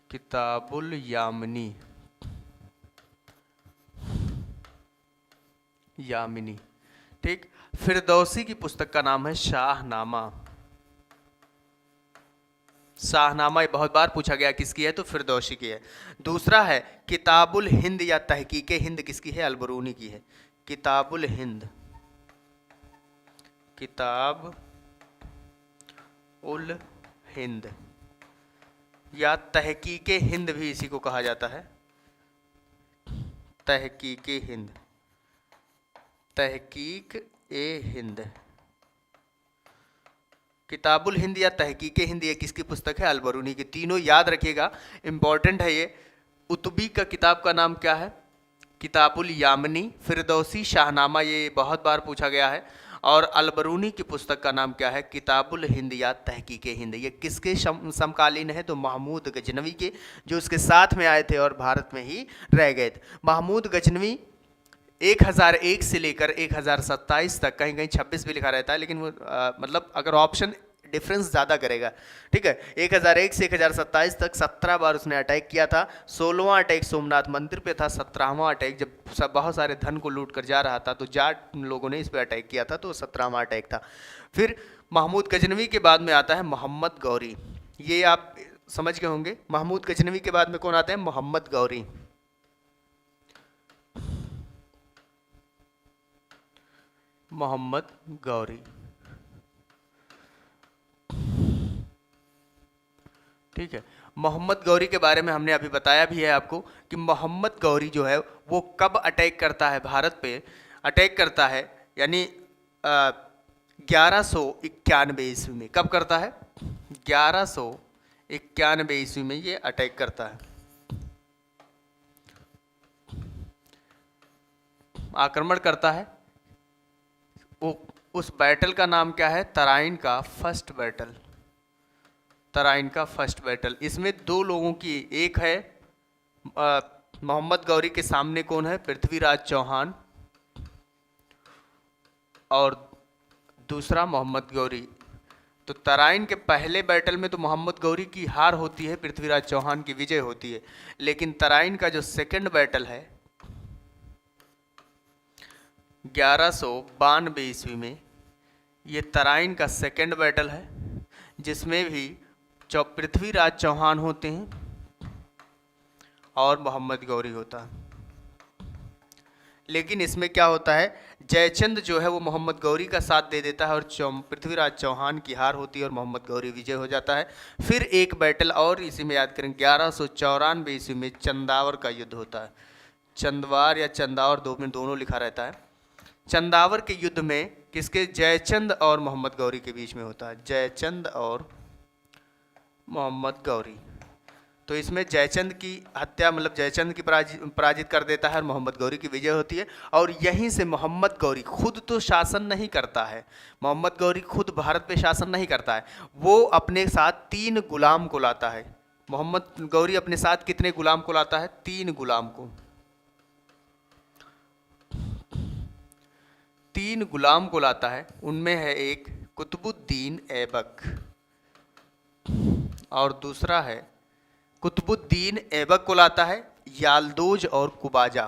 किताबुल यामिनी, यामिनी। ठीक, फिरदौसी की पुस्तक का नाम है शाहनामा। शाहनामा ये बहुत बार पूछा गया किसकी है, तो फिरदौसी की है। दूसरा है किताबुल हिंद या तहकीके हिंद, किसकी है? अलबरूनी की है। किताबुल हिंद, किताब उल हिंद या तहकीके हिंद भी इसी को कहा जाता है। तहकीके हिंद, तहकीक ए हिंद, किताबुल हिंद या तहकीके हिंद, ये किसकी पुस्तक है? अलबरूनी की। तीनों याद रखिएगा, इंपॉर्टेंट है ये। उतबी का किताब का नाम क्या है? किताबुल यामिनी। फिरदौसी, शाहनामा, ये बहुत बार पूछा गया है। और अलबरूनी की पुस्तक का नाम क्या है? किताबुल हिंद या तहकीके हिंद। ये किसके समकालीन है? तो महमूद गजनवी के, जो उसके साथ में आए थे और भारत में ही रह गए थे। महमूद गजनवी 1001 से लेकर 1027 तक, कहीं कहीं 26 भी लिखा रहता है, लेकिन वो मतलब अगर ऑप्शन डिफरेंस ज़्यादा करेगा। ठीक है, 1001 से 1027 तक 17 बार उसने अटैक किया था। 16वां अटैक सोमनाथ मंदिर पे था। 17वां अटैक जब बहुत सारे धन को लूट कर जा रहा था, तो जाट लोगों ने इस पे अटैक किया था, तो 17वां अटैक था। फिर महमूद गजनवी के बाद में आता है मोहम्मद गौरी। ये आप समझ गए होंगे। महमूद गजनवी के बाद में कौन आते हैं? मोहम्मद गौरी। मोहम्मद गौरी, ठीक है। मोहम्मद गौरी के बारे में हमने अभी बताया भी है आपको कि मोहम्मद गौरी जो है वो कब अटैक करता है भारत पे? अटैक करता है यानी 1191 ईस्वी में। कब करता है? 1191 ईस्वी में ये अटैक करता है, आक्रमण करता है। वो उस बैटल का नाम क्या है? तराइन का फर्स्ट बैटल। तराइन का फर्स्ट बैटल। इसमें दो लोगों की, एक है मोहम्मद गौरी के सामने कौन है? पृथ्वीराज चौहान, और दूसरा मोहम्मद गौरी। तो तराइन के पहले बैटल में तो मोहम्मद गौरी की हार होती है, पृथ्वीराज चौहान की विजय होती है। लेकिन तराइन का जो सेकंड बैटल है 1192 ईस्वी में, ये तराइन का सेकंड बैटल है, जिसमें भी पृथ्वीराज चौहान होते हैं और मोहम्मद गौरी होता है। लेकिन इसमें क्या होता है? जयचंद जो है वो मोहम्मद गौरी का साथ दे देता है और पृथ्वीराज चौहान की हार होती है और मोहम्मद गौरी विजय हो जाता है। फिर एक बैटल और इसी में याद करें, 1194 ईस्वी में चंदावर का युद्ध होता है। चंदवार या चंदावर दोनों लिखा रहता है। चंदावर के युद्ध में किसके? जयचंद और मोहम्मद गौरी के बीच में होता है। जयचंद और मोहम्मद गौरी। तो इसमें जयचंद की हत्या, मतलब जयचंद की पराजित कर देता है और मोहम्मद गौरी की विजय होती है। और यहीं से मोहम्मद गौरी खुद तो शासन नहीं करता है, मोहम्मद गौरी खुद भारत पे शासन नहीं करता है, वो अपने साथ 3 गुलाम को लाता है। मोहम्मद गौरी अपने साथ कितने गुलाम को लाता है? 3 गुलाम को। 3 गुलाम को लाता है। उनमें है एक कुतुबुद्दीन ऐबक और दूसरा है कुतुबुद्दीन ऐबक को लाता है याल्दोज और कुबाजा।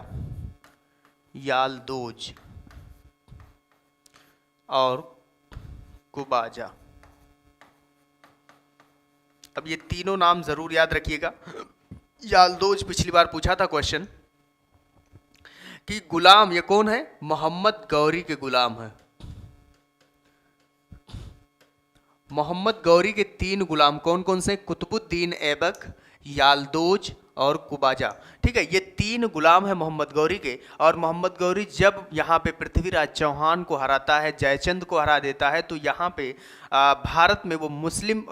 याल्दोज और कुबाजा। अब ये तीनों नाम जरूर याद रखिएगा। याल्दोज पिछली बार पूछा था क्वेश्चन कि गुलाम ये कौन है? मोहम्मद गौरी के गुलाम है। मोहम्मद गौरी के 3 गुलाम कौन कौन से? कुतुबुद्दीन ऐबक, याल्दोज और कुबाजा। ठीक है, ये 3 गुलाम है मोहम्मद गौरी के। और मोहम्मद गौरी जब यहाँ पे पृथ्वीराज चौहान को हराता है, जयचंद को हरा देता है, तो यहाँ पे भारत में वो मुस्लिम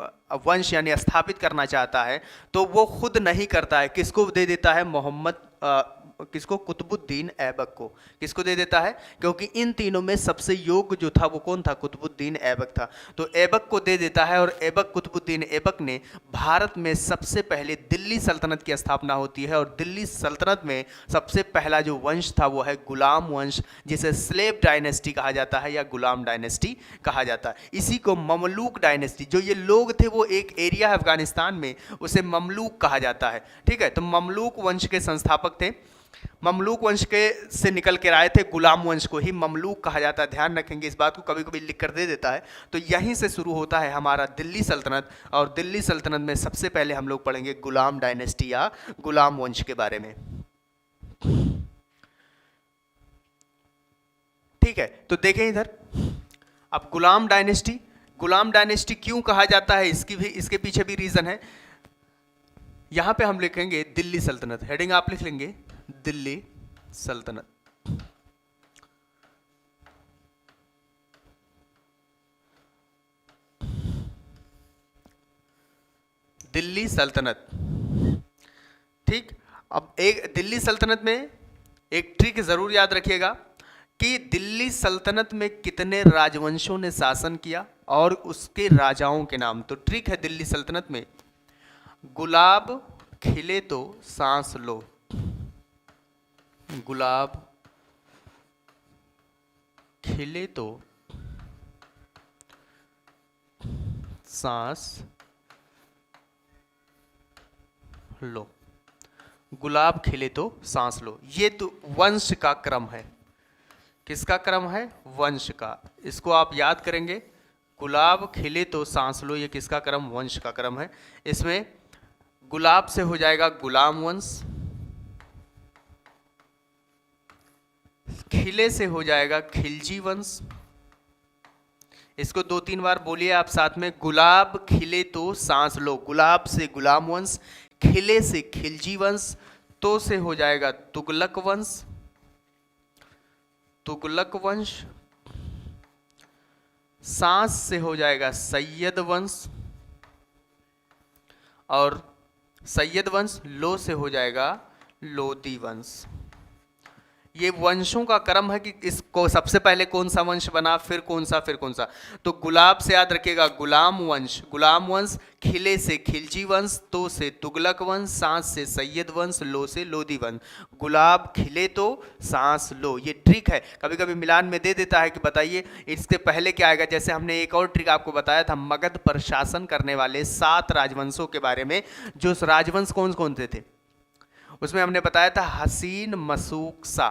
वंश यानी स्थापित करना चाहता है, तो वो खुद नहीं करता है। किसको दे देता है? किसको? कुतुबुद्दीन ऐबक को। किसको दे देता है? क्योंकि इन तीनों में सबसे योग्य जो था वो कौन था? कुतुबुद्दीन ऐबक था। तो ऐबक को दे देता है और कुतुबुद्दीन ऐबक ने भारत में सबसे पहले दिल्ली सल्तनत की स्थापना होती है। और दिल्ली सल्तनत में सबसे पहला जो वंश था वो है गुलाम वंश, जिसे स्लेव डायनेस्टी कहा जाता है या गुलाम डायनेस्टी कहा जाता है। इसी को ममलूक डायनेस्टी, जो ये लोग थे वो एक एरिया है अफगानिस्तान में, उसे ममलूक कहा जाता है। ठीक है, तो ममलूक वंश के संस्थापक थे। ममलूक वंश के से निकल कर आए थे, गुलाम वंश को ही ममलूक कहा जाता है। ध्यान रखेंगे इस बात को, कभी कभी लिख कर दे देता है। तो यहीं से शुरू होता है हमारा दिल्ली सल्तनत। और दिल्ली सल्तनत में सबसे पहले हम लोग पढ़ेंगे गुलाम डायनेस्टी या गुलाम वंश के बारे में। ठीक है, तो देखें इधर, अब गुलाम डायनेस्टी क्यों कहा जाता है, इसके पीछे भी रीजन है। यहां पे हम लिखेंगे दिल्ली सल्तनत, हेडिंग आप लिख लेंगे दिल्ली सल्तनत। दिल्ली सल्तनत, ठीक। अब एक दिल्ली सल्तनत में एक ट्रिक जरूर याद रखिएगा कि दिल्ली सल्तनत में कितने राजवंशों ने शासन किया और उसके राजाओं के नाम। तो ट्रिक है दिल्ली सल्तनत में, गुलाब खिले तो सांस लो। गुलाब खिले तो सांस लो। गुलाब खिले तो सांस लो, ये तो वंश का क्रम है। किसका क्रम है? वंश का। इसको आप याद करेंगे गुलाब खिले तो सांस लो, ये किसका क्रम? वंश का क्रम है। इसमें गुलाब से हो जाएगा गुलाम वंश, खिले से हो जाएगा खिलजी वंश। इसको 2-3 बार बोलिए आप साथ में, गुलाब खिले तो सांस लो। गुलाब से गुलाम वंश, खिले से खिलजी वंश, तो से हो जाएगा तुगलक वंश, तुगलक वंश, सांस से हो जाएगा सैयद वंश, और सैयद वंश लो से हो जाएगा लोदी वंश। ये वंशों का क्रम है कि इसको सबसे पहले कौन सा वंश बना, फिर कौन सा, फिर कौन सा। तो गुलाब से याद रखिएगा गुलाम वंश, गुलाम वंश, खिले से खिलजी वंश, तो से तुगलक वंश, सांस से सैयद वंश, लो से लोदी वंश। गुलाब खिले तो सांस लो, ये ट्रिक है। कभी कभी मिलान में दे देता है कि बताइए इससे पहले क्या आएगा। जैसे हमने एक और ट्रिक आपको बताया था मगध पर शासन करने वाले 7 राजवंशों के बारे में, जो राजवंश कौन कौन से थे उसमें हमने बताया था हसीन मसूक सा,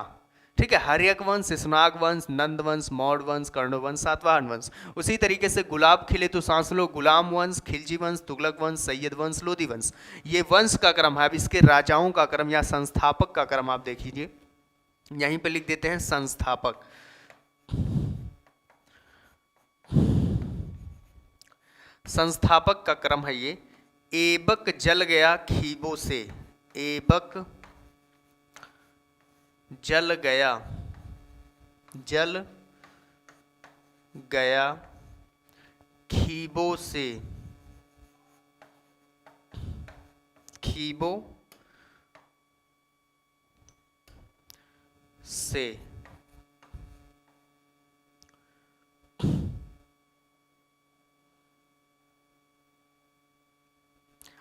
ठीक है, हर्यक वंश, शिशुनाग वंश, नंद वंश, मौर्य वंश, कर्ण वंश, सातवाहन वंश। उसी तरीके से गुलाब खिले तो सांस लो, गुलाम वंश, खिलजी वंश, तुगलक वंश, सैयद वंश, लोदी वंश, ये वंश का क्रम है। अब इसके राजाओं का क्रम या संस्थापक का क्रम आप देख लीजिए, यहीं पे लिख देते हैं संस्थापक। संस्थापक का क्रम है ये, एबक जल गया खीबों से, एबक जल गया, जल गया खीबों से, खीबों से।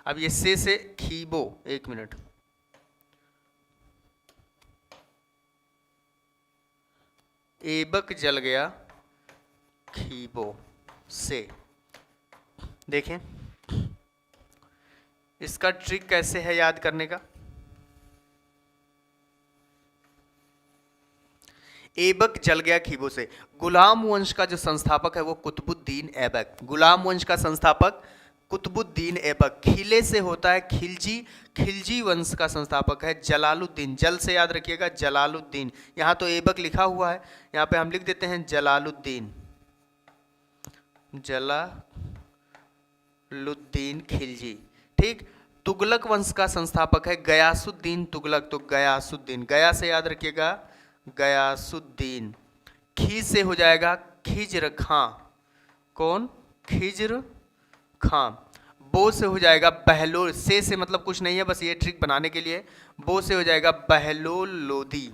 अब ये से खीबो, एक मिनट, एबक जल गया खीबो से। देखें इसका ट्रिक कैसे है याद करने का। एबक जल गया खीबो से, गुलाम वंश का जो संस्थापक है वो कुतुबुद्दीन ऐबक, गुलाम वंश का संस्थापक कुतुबुद्दीन ऐबक। खिले से होता है खिलजी, खिलजी वंश का संस्थापक है जलालुद्दीन, जल से याद रखिएगा जलालुद्दीन। यहाँ तो ऐबक लिखा हुआ है, यहाँ पे हम लिख देते हैं जलालुद्दीन, जलालुद्दीन खिलजी, ठीक। तुगलक वंश का संस्थापक है गयासुद्दीन तुगलक, तो गयासुद्दीन, गया से याद रखिएगा गयासुद्दीन। खी से हो जाएगा खिज्र खां, कौन? खिज्र खां। बो से हो जाएगा बहलोल, से मतलब कुछ नहीं है, बस ये ट्रिक बनाने के लिए। बो से हो जाएगा बहलोल लोदी,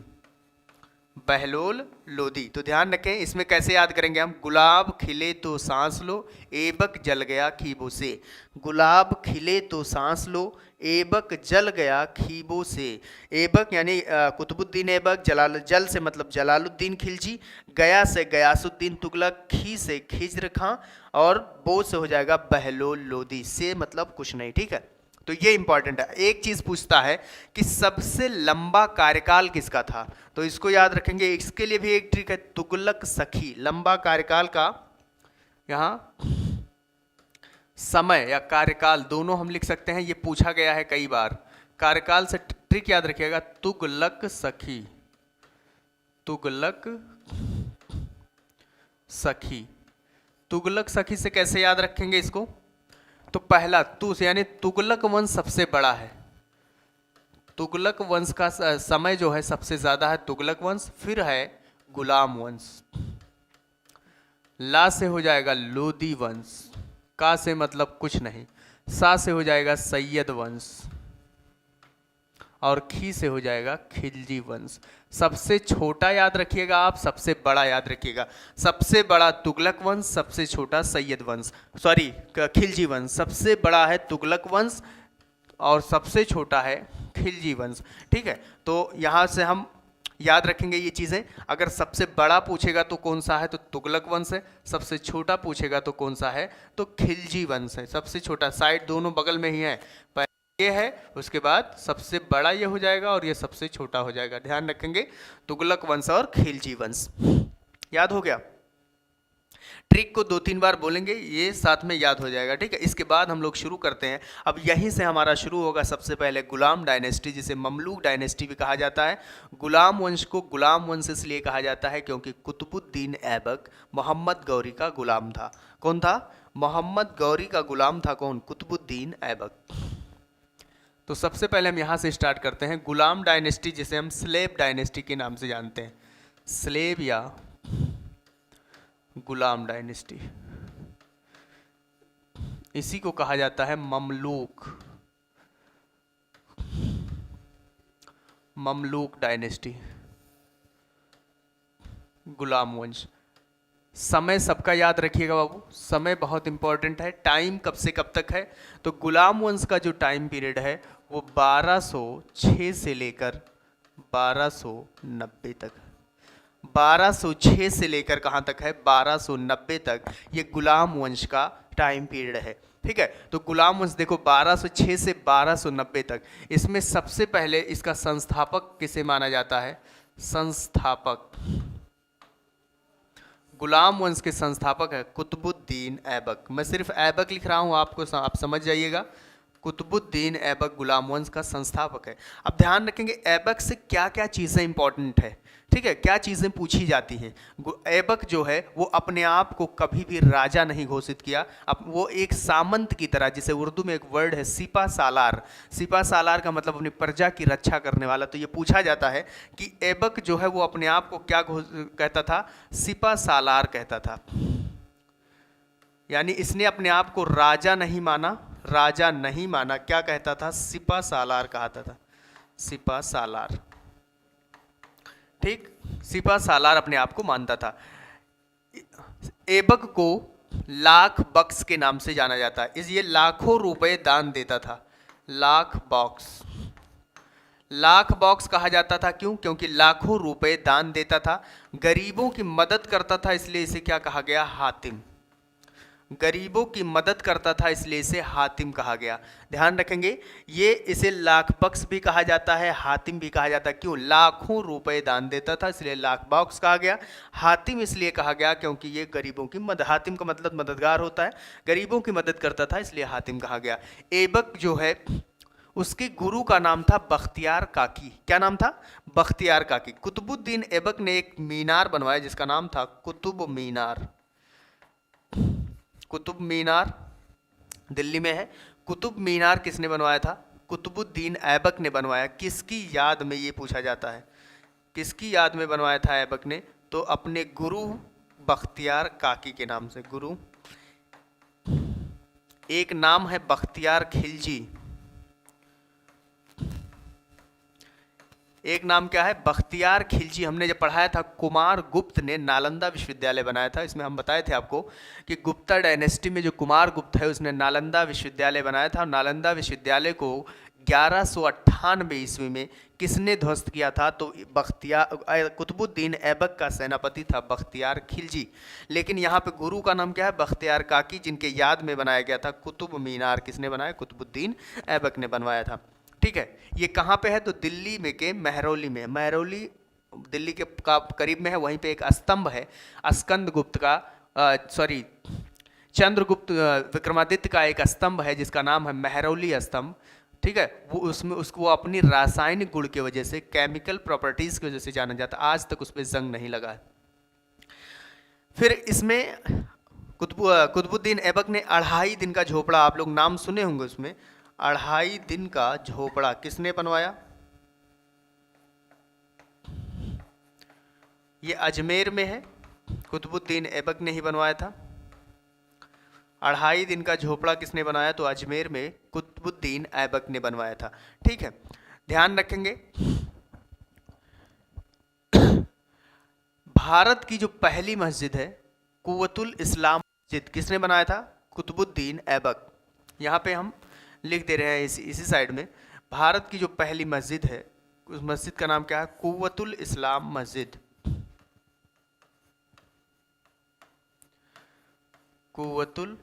बहलोल लोदी। तो ध्यान रखें इसमें कैसे याद करेंगे हम, गुलाब खिले तो सांस लो, एबक जल गया खीबों से। गुलाब खिले तो सांस लो, एबक जल गया खीबों से। एबक यानी कुतुबुद्दीन ऐबक, जल से मतलब जलालुद्दीन खिलजी, गया से गयासुद्दीन तुगलक, खी से खिज्र खां, और बो से हो जाएगा बहलोल लोदी। से मतलब कुछ नहीं, ठीक है। तो ये इंपॉर्टेंट है। एक चीज पूछता है कि सबसे लंबा कार्यकाल किसका था, तो इसको याद रखेंगे। इसके लिए भी एक ट्रिक है, तुगलक सखी। लंबा कार्यकाल का यहाँ समय या कार्यकाल दोनों हम लिख सकते हैं, ये पूछा गया है कई बार। कार्यकाल से ट्रिक याद रखिएगा, तुगलक सखी, तुगलक सखी। तुगलक सखी से कैसे याद रखेंगे इसको, तो पहला तू से यानी तुगलक वंश सबसे बड़ा है, तुगलक वंश का समय जो है सबसे ज्यादा है तुगलक वंश, फिर है गुलाम वंश। ला से हो जाएगा लोदी वंश, का से मतलब कुछ नहीं, सा से हो जाएगा सैयद वंश, और खी से हो जाएगा खिलजी वंश। सबसे छोटा याद रखिएगा आप, सबसे बड़ा याद रखिएगा। सबसे बड़ा तुगलक वंश, सबसे छोटा सैयद वंश, सॉरी खिलजी वंश। सबसे बड़ा है तुगलक वंश और सबसे छोटा है खिलजी वंश, ठीक है। तो यहाँ से हम याद रखेंगे ये चीज़ें। अगर सबसे बड़ा पूछेगा तो कौन सा है, तो तुगलक वंश है। सबसे छोटा पूछेगा तो कौन सा है, तो खिलजी वंश है। सबसे छोटा, साइड दोनों बगल में ही है, ये है, उसके बाद सबसे बड़ा ये हो जाएगा और ये सबसे छोटा हो जाएगा। ध्यान रखेंगे तुगलक वंश और खिलजी वंश, याद हो गया। ट्रिक को 2-3 बार बोलेंगे, ये साथ में याद हो जाएगा, ठीक है। इसके बाद हम लोग शुरू करते हैं। अब यहीं से हमारा शुरू होगा सबसे पहले गुलाम डायनेस्टी, जिसे ममलूक डायनेस्टी भी कहा जाता है। गुलाम वंश को गुलाम वंश इसलिए कहा जाता है क्योंकि कुतुबुद्दीन ऐबक मोहम्मद गौरी का गुलाम था। कौन था? मोहम्मद गौरी का गुलाम था। कौन? कुतुबुद्दीन ऐबक। तो सबसे पहले हम यहाँ से स्टार्ट करते हैं। गुलाम डायनेस्टी, जिसे हम स्लेव डायनेस्टी के नाम से जानते हैं, स्लेव या गुलाम डायनेस्टी, इसी को कहा जाता है ममलूक, ममलूक डायनेस्टी, गुलाम वंश। समय सबका याद रखिएगा बाबू, समय बहुत इंपॉर्टेंट है। टाइम कब से कब तक है? तो गुलाम वंश का जो टाइम पीरियड है वो 1206 से लेकर 1290 तक, 1206 से लेकर कहाँ तक है? 1290 तक ये गुलाम वंश का टाइम पीरियड है, ठीक है। तो गुलाम वंश देखो 1206 से 1290 तक। इसमें सबसे पहले इसका संस्थापक किसे माना जाता है? संस्थापक, गुलाम वंश के संस्थापक है कुतुबुद्दीन ऐबक। मैं सिर्फ ऐबक लिख रहा हूँ, आप समझ जाइएगा। कुतुबुद्दीन ऐबक गुलाम वंश का संस्थापक है। अब ध्यान रखेंगे ऐबक से क्या क्या चीज़ें इंपॉर्टेंट है, ठीक है, क्या चीज़ें पूछी जाती हैं। ऐबक जो है वो अपने आप को कभी भी राजा नहीं घोषित किया। अब वो एक सामंत की तरह, जिसे उर्दू में एक वर्ड है सिपा सालार, सिपा सालार का मतलब अपनी प्रजा की रक्षा करने वाला। तो ये पूछा जाता है कि ऐबक जो है वो अपने आप को क्या कहता था? सिपा सालार कहता था। यानी इसने अपने आप को राजा नहीं माना, राजा नहीं माना, क्या कहता था? सिपा सालार कहता था, सिपा सालार, ठीक। सिपा सालार अपने आप को मानता था। ऐबक को लाख बक्स के नाम से जाना जाता है। ये लाखों रुपए दान देता था। लाख बॉक्स, लाख बॉक्स कहा जाता था, क्यों? क्योंकि लाखों रुपए दान देता था, गरीबों की मदद करता था, इसलिए इसे क्या कहा गया? हातिम। गरीबों की मदद करता था इसलिए इसे हातिम कहा गया। ध्यान रखेंगे, ये इसे लाख बक्स भी कहा जाता है, हातिम भी कहा जाता है। क्यों? लाखों रुपए दान देता था इसलिए लाख बॉक्स कहा गया। हातिम इसलिए कहा गया क्योंकि ये गरीबों की मदद, हातिम का मतलब मददगार होता है, गरीबों की मदद करता था इसलिए हातिम कहा गया। ऐबक जो है उसके गुरु का नाम था बख्तियार काकी। क्या नाम था? बख्तियार काकी। कुतुबुद्दीन ऐबक ने एक मीनार बनवाया जिसका नाम था कुतुब मीनार। कुतुब मीनार दिल्ली में है। कुतुब मीनार किसने बनवाया था? कुतुबुद्दीन ऐबक ने बनवाया। किसकी याद में? ये पूछा जाता है, किसकी याद में बनवाया था ऐबक ने? तो अपने गुरु बख्तियार काकी के नाम से। गुरु, एक नाम है बख्तियार खिलजी, एक नाम क्या है? बख्तियार खिलजी। हमने जब पढ़ाया था, कुमार गुप्त ने नालंदा विश्वविद्यालय बनाया था। इसमें हम बताए थे आपको कि गुप्ता डायनेस्टी में जो कुमार गुप्त है उसने नालंदा विश्वविद्यालय बनाया था। और नालंदा विश्वविद्यालय को 1198 ईस्वी में किसने ध्वस्त किया था? तो कुतुबुद्दीन ऐबक का सेनापति था बख्तियार खिलजी। लेकिन यहाँ पे गुरु का नाम क्या है? बख्तियार काकी, जिनके याद में बनाया गया था कुतुब मीनार। किसने बनाया? कुतुबुद्दीन ऐबक ने बनवाया था, ठीक है। ये कहाँ पे है? तो दिल्ली में के महरौली में। महरौली दिल्ली के करीब में है। वहीं पे एक स्तंभ है स्कंद गुप्त का, सॉरी चंद्रगुप्त विक्रमादित्य का एक स्तंभ है जिसका नाम है महरौली स्तंभ, ठीक है। वो उसमें उसको अपनी रासायनिक गुण की वजह से, केमिकल प्रॉपर्टीज की वजह से जाना जाता है। आज तक उस पर जंग नहीं लगा है। फिर इसमें कुतुबुद्दीन ऐबक ने 2.5 दिन का झोपड़ा, आप लोग नाम सुने होंगे उसमें, 2.5 दिन का झोपड़ा किसने बनवाया? ये अजमेर में है, कुतुबुद्दीन ऐबक ने ही बनवाया था। 2.5 दिन का झोपड़ा किसने बनाया? तो अजमेर में कुतुबुद्दीन ऐबक ने बनवाया था, ठीक है। ध्यान रखेंगे, भारत की जो पहली मस्जिद है कुव्वतुल इस्लाम मस्जिद, किसने बनाया था? कुतुबुद्दीन ऐबक। यहाँ पे हम लिख दे रहे हैं इसी साइड में। भारत की जो पहली मस्जिद है उस मस्जिद का नाम क्या है? कुव्वतुल इस्लाम मस्जिद। कुव्वतुल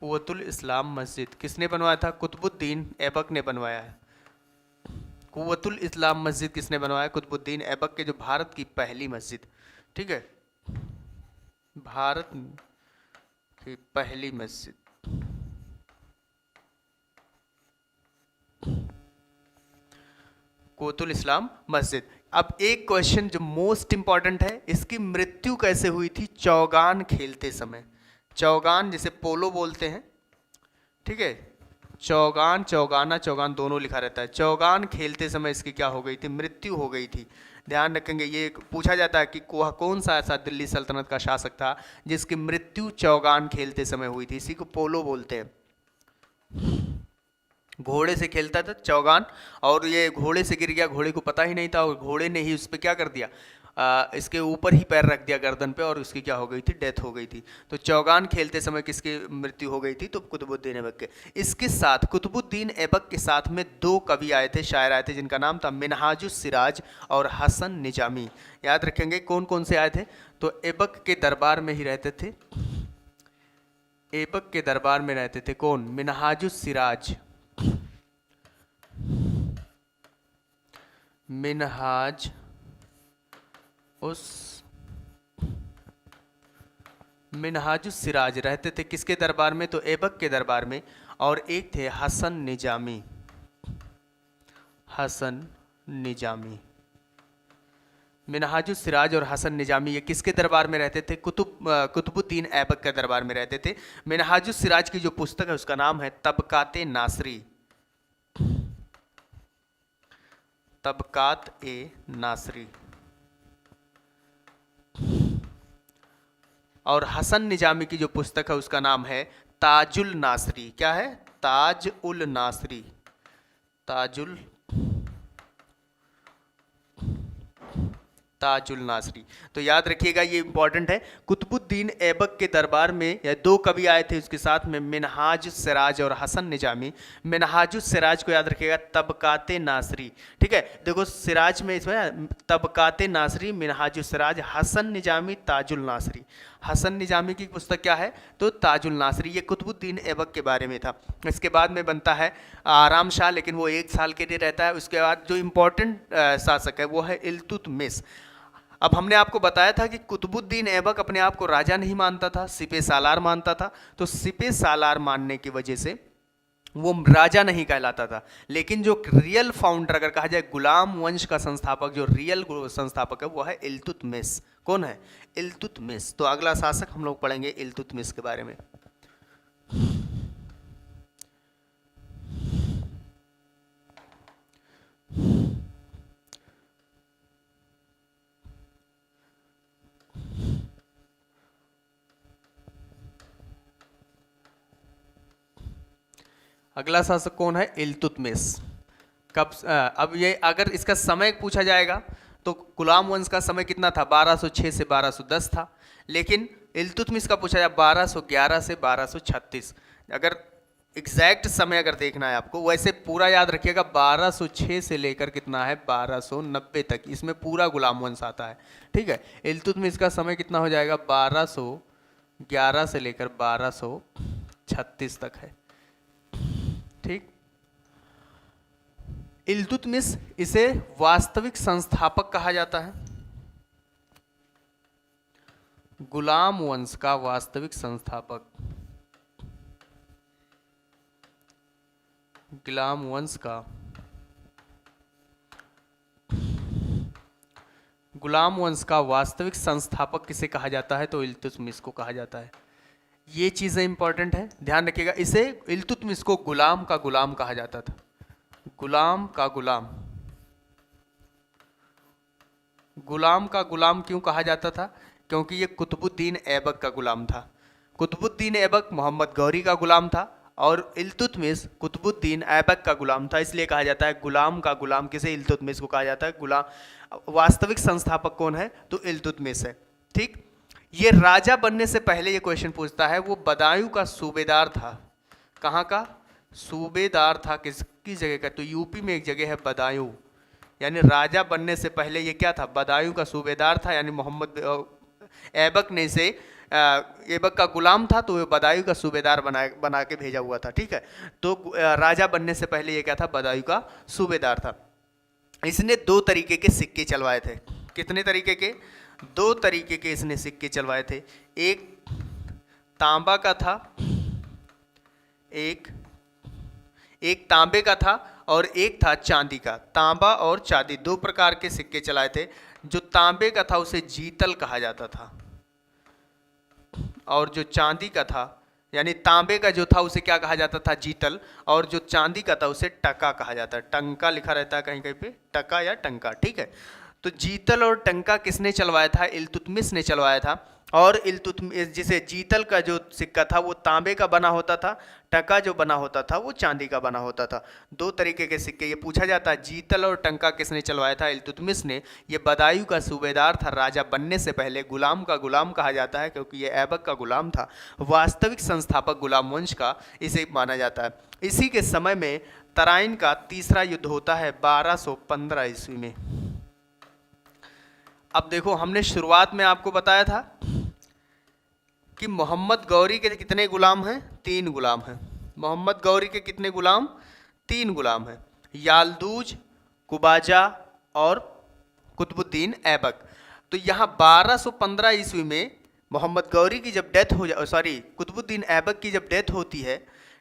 कुव्वतुल इस्लाम मस्जिद किसने बनवाया था? कुतुबुद्दीन ऐबक ने बनवाया है। कुव्वतुल इस्लाम मस्जिद किसने बनवाया? कुतुबुद्दीन ऐबक के, जो भारत की पहली मस्जिद, ठीक है, भारत की पहली मस्जिद। कुव्वतुल इस्लाम मस्जिद। अब एक क्वेश्चन जो मोस्ट इंपॉर्टेंट है, इसकी मृत्यु कैसे हुई थी? चौगान खेलते समय। चौगान जिसे पोलो बोलते हैं, ठीक है, चौगान, चौगाना, चौगान दोनों लिखा रहता है। चौगान खेलते समय इसकी क्या हो गई थी? मृत्यु हो गई थी। ध्यान रखेंगे, ये पूछा जाता है कि वह कौन सा ऐसा दिल्ली सल्तनत का शासक था जिसकी मृत्यु चौगान खेलते समय हुई थी? इसी को पोलो बोलते हैं। घोड़े से खेलता था चौगान, और ये घोड़े से गिर गया, घोड़े को पता ही नहीं था, और घोड़े ने ही उस पर क्या कर दिया, इसके ऊपर ही पैर रख दिया गर्दन पे, और उसकी क्या हो गई थी? डेथ हो गई थी। तो चौगान खेलते समय किसकी मृत्यु हो गई थी? तो कुतुबुद्दीन ऐबक के। इसके साथ कुतुबुद्दीन ऐबक के साथ में दो कवि आए थे, शायर आए थे, जिनका नाम था मिनहाजुस सिराज और हसन निजामी। याद रखेंगे कौन कौन से आए थे? तो ऐबक के दरबार में ही रहते थे, ऐबक के दरबार में रहते थे कौन? मिनहाजुस सिराज, मिनहाज उस मिनहाजुस सिराज रहते थे किसके दरबार में? तो ऐबक के दरबार में। और एक थे हसन निजामी, हसन निजामी। मिनहाजुस सिराज और हसन निजामी ये किसके दरबार में रहते थे? कुतुबुद्दीन ऐबक के दरबार में रहते थे। मिनहाजुस सिराज की जो पुस्तक है उसका नाम है तबकाते नासरी, तबकात ए नासरी। और हसन निजामी की जो पुस्तक है उसका नाम है ताजुल नासरी। क्या है? ताज उल नासरी, ताजुल ताजुल नासरी। तो याद रखिएगा, ये इंपॉर्टेंट है। कुतुबुद्दीन ऐबक के दरबार में या दो कवि आए थे, उसके साथ में मिनहाज सिराज और हसन निजामी। मिनहाज सिराज को याद रखिएगा तबकाते नासरी, ठीक है। देखो सिराज में इसमें तबकाते नासरी, मिनहाज सिराज, हसन निजामी, ताजुल नासरी। हसन निजामी की पुस्तक क्या है? तो ताजुल नासरी। ये कुतुबुद्दीन ऐबक के बारे में था। इसके बाद में बनता है आराम शाह, लेकिन वो 1 साल के लिए रहता है। उसके बाद जो इम्पोर्टेंट शासक है वो है इल्तुतमिश। अब हमने आपको बताया था कि कुतुबुद्दीन ऐबक अपने आप को राजा नहीं मानता था, सिपे सालार मानता था। तो सिपे सालार मानने की वजह से वो राजा नहीं कहलाता था। लेकिन जो रियल फाउंडर अगर कहा जाए, गुलाम वंश का संस्थापक, जो रियल संस्थापक है वो है इल्तुतमिश। कौन है? इल्तुतमिश। तो अगला शासक हम लोग पढ़ेंगे इल्तुतमिश के बारे में। अगला शासक कौन है? इल्तुतमिश। कब? अब ये अगर इसका समय पूछा जाएगा तो गुलाम वंश का समय कितना था? 1206 से 1210 था। लेकिन इल्तुतमिश का पूछा जाए 1211 से 1236। अगर एग्जैक्ट समय अगर देखना है आपको, वैसे पूरा याद रखिएगा 1206 से लेकर कितना है? 1290 तक, इसमें पूरा गुलाम वंश आता है, ठीक है। इल्तुतमिश का समय कितना हो जाएगा? 1211 से लेकर 1236 तक है, ठीक। इल्तुतमिश, इसे वास्तविक संस्थापक कहा जाता है, गुलाम वंश का वास्तविक संस्थापक, गुलाम वंश का गुलाम वंश का वास्तविक संस्थापक किसे कहा जाता है? तो इल्तुतमिश को कहा जाता है। ये चीजें इंपॉर्टेंट है, ध्यान रखिएगा। इसे इल्तुतमिश को गुलाम का गुलाम कहा जाता था, गुलाम का गुलाम। गुलाम का गुलाम क्यों कहा जाता था? क्योंकि ये कुतुबुद्दीन ऐबक का गुलाम था। कुतुबुद्दीन ऐबक मोहम्मद गौरी का गुलाम था और इल्तुतमिश कुतुबुद्दीन ऐबक का गुलाम था, इसलिए कहा जाता है गुलाम का गुलाम। किसे? इल्तुतमिश को कहा जाता है गुलाम। वास्तविक संस्थापक कौन है? तो इल्तुतमिश है, ठीक। ये राजा बनने से पहले ये क्वेश्चन पूछता है, वो बदायूं का सूबेदार था। कहाँ का सूबेदार था? किसकी जगह का? तो यूपी में एक जगह है बदायूं, यानी राजा बनने से पहले ये क्या था? बदायूं का सूबेदार था। यानी मोहम्मद ऐबक ने इसे ऐबक का गुलाम था, तो वो बदायूं का सूबेदार बना के भेजा हुआ था, ठीक है। तो राजा बनने से पहले ये क्या था? बदायूं का सूबेदार था। इसने 2 तरीके के सिक्के चलवाए थे। कितने तरीके के? 2 तरीके के इसने सिक्के चलवाए थे। एक तांबा का था, एक तांबे का था और एक था चांदी का। तांबा और चांदी 2 प्रकार के सिक्के चलाए थे। जो तांबे का था उसे जीतल कहा जाता था, और जो चांदी का था, यानी तांबे का जो था उसे क्या कहा जाता था? जीतल। और जो चांदी का था उसे टका कहा जाता है। टंका लिखा रहता है कहीं कहीं पे, टका या टंका, ठीक है। तो जीतल और टंका किसने चलवाया था? इल्तुतमिश ने चलवाया था। और इल्तुतमिश, जिसे जीतल का जो सिक्का था वो तांबे का बना होता था, टका जो बना होता था वो चांदी का बना होता था। 2 तरीके के सिक्के। ये पूछा जाता है जीतल और टंका किसने चलवाया था? इल्तुतमिश ने। ये बदायूं का सूबेदार था, राजा बनने से पहले। गुलाम का गुलाम कहा जाता है क्योंकि ये ऐबक का गुलाम था। वास्तविक संस्थापक गुलाम वंश का इसे माना जाता है। इसी के समय में तराइन का तीसरा युद्ध होता है 1215 ईस्वी में। अब देखो, हमने शुरुआत में आपको बताया था कि मोहम्मद गौरी के कितने गुलाम हैं? 3 गुलाम हैं। मोहम्मद गौरी के कितने गुलाम? 3 गुलाम हैं। यालदूज, कुबाजा और कुतुबुद्दीन ऐबक। तो यहाँ 1215 ईस्वी में मोहम्मद गौरी की जब डेथ हो कुतुबुद्दीन ऐबक की जब डेथ होती है,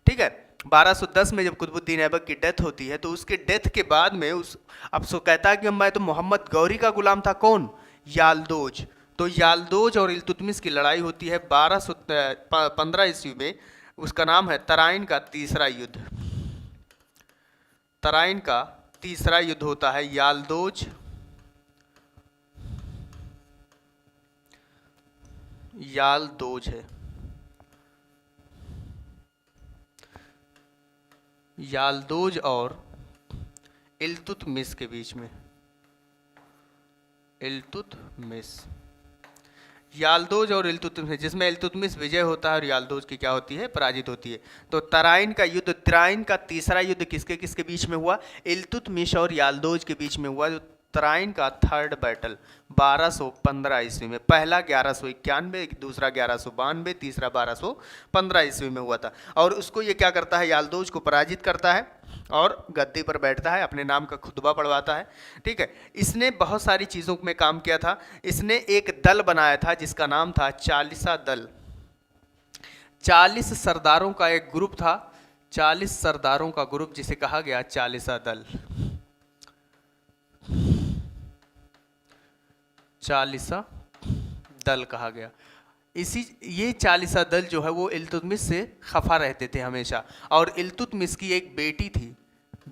ठीक है, 1210 में जब कुतुबुद्दीन ऐबक की डेथ होती है, तो उसके डेथ के बाद में अब सो कहता है कि मैं तो मोहम्मद गौरी का गुलाम था। कौन? यालदोज। तो यालदोज और इल्तुतमिश की लड़ाई होती है 1215 ईस्वी में। उसका नाम है तराइन का तीसरा युद्ध। तराइन का तीसरा युद्ध होता है। यालदोज है, यालदोज और इल्तुतमिश के बीच में। यालदोज और इल्तुतमिश, जिसमें इल्तुतमिश विजय होता है और यालदोज की क्या होती है? पराजित होती है। तो तराइन का युद्ध, तराइन का तीसरा युद्ध किसके किसके बीच में हुआ? इल्तुतमिश और यालदोज के बीच में हुआ। जो तराइन का थर्ड बैटल 1215 ईस्वी में, पहला 1191, दूसरा 1192, तीसरा 1215 ईस्वी में हुआ था। और उसको ये क्या करता है? यालदोज को पराजित करता है और गद्दी पर बैठता है, अपने नाम का खुतबा पढ़वाता है, ठीक है। इसने बहुत सारी चीज़ों में काम किया था। इसने एक दल बनाया था जिसका नाम था चालीसा दल। 40 सरदारों का एक ग्रुप था, 40 सरदारों का ग्रुप जिसे कहा गया चालीसा दल। चालीसा दल कहा गया। ये चालीसा दल जो है वो इल्तुतमिश से खफा रहते थे हमेशा। और इल्तुतमिश की एक बेटी थी,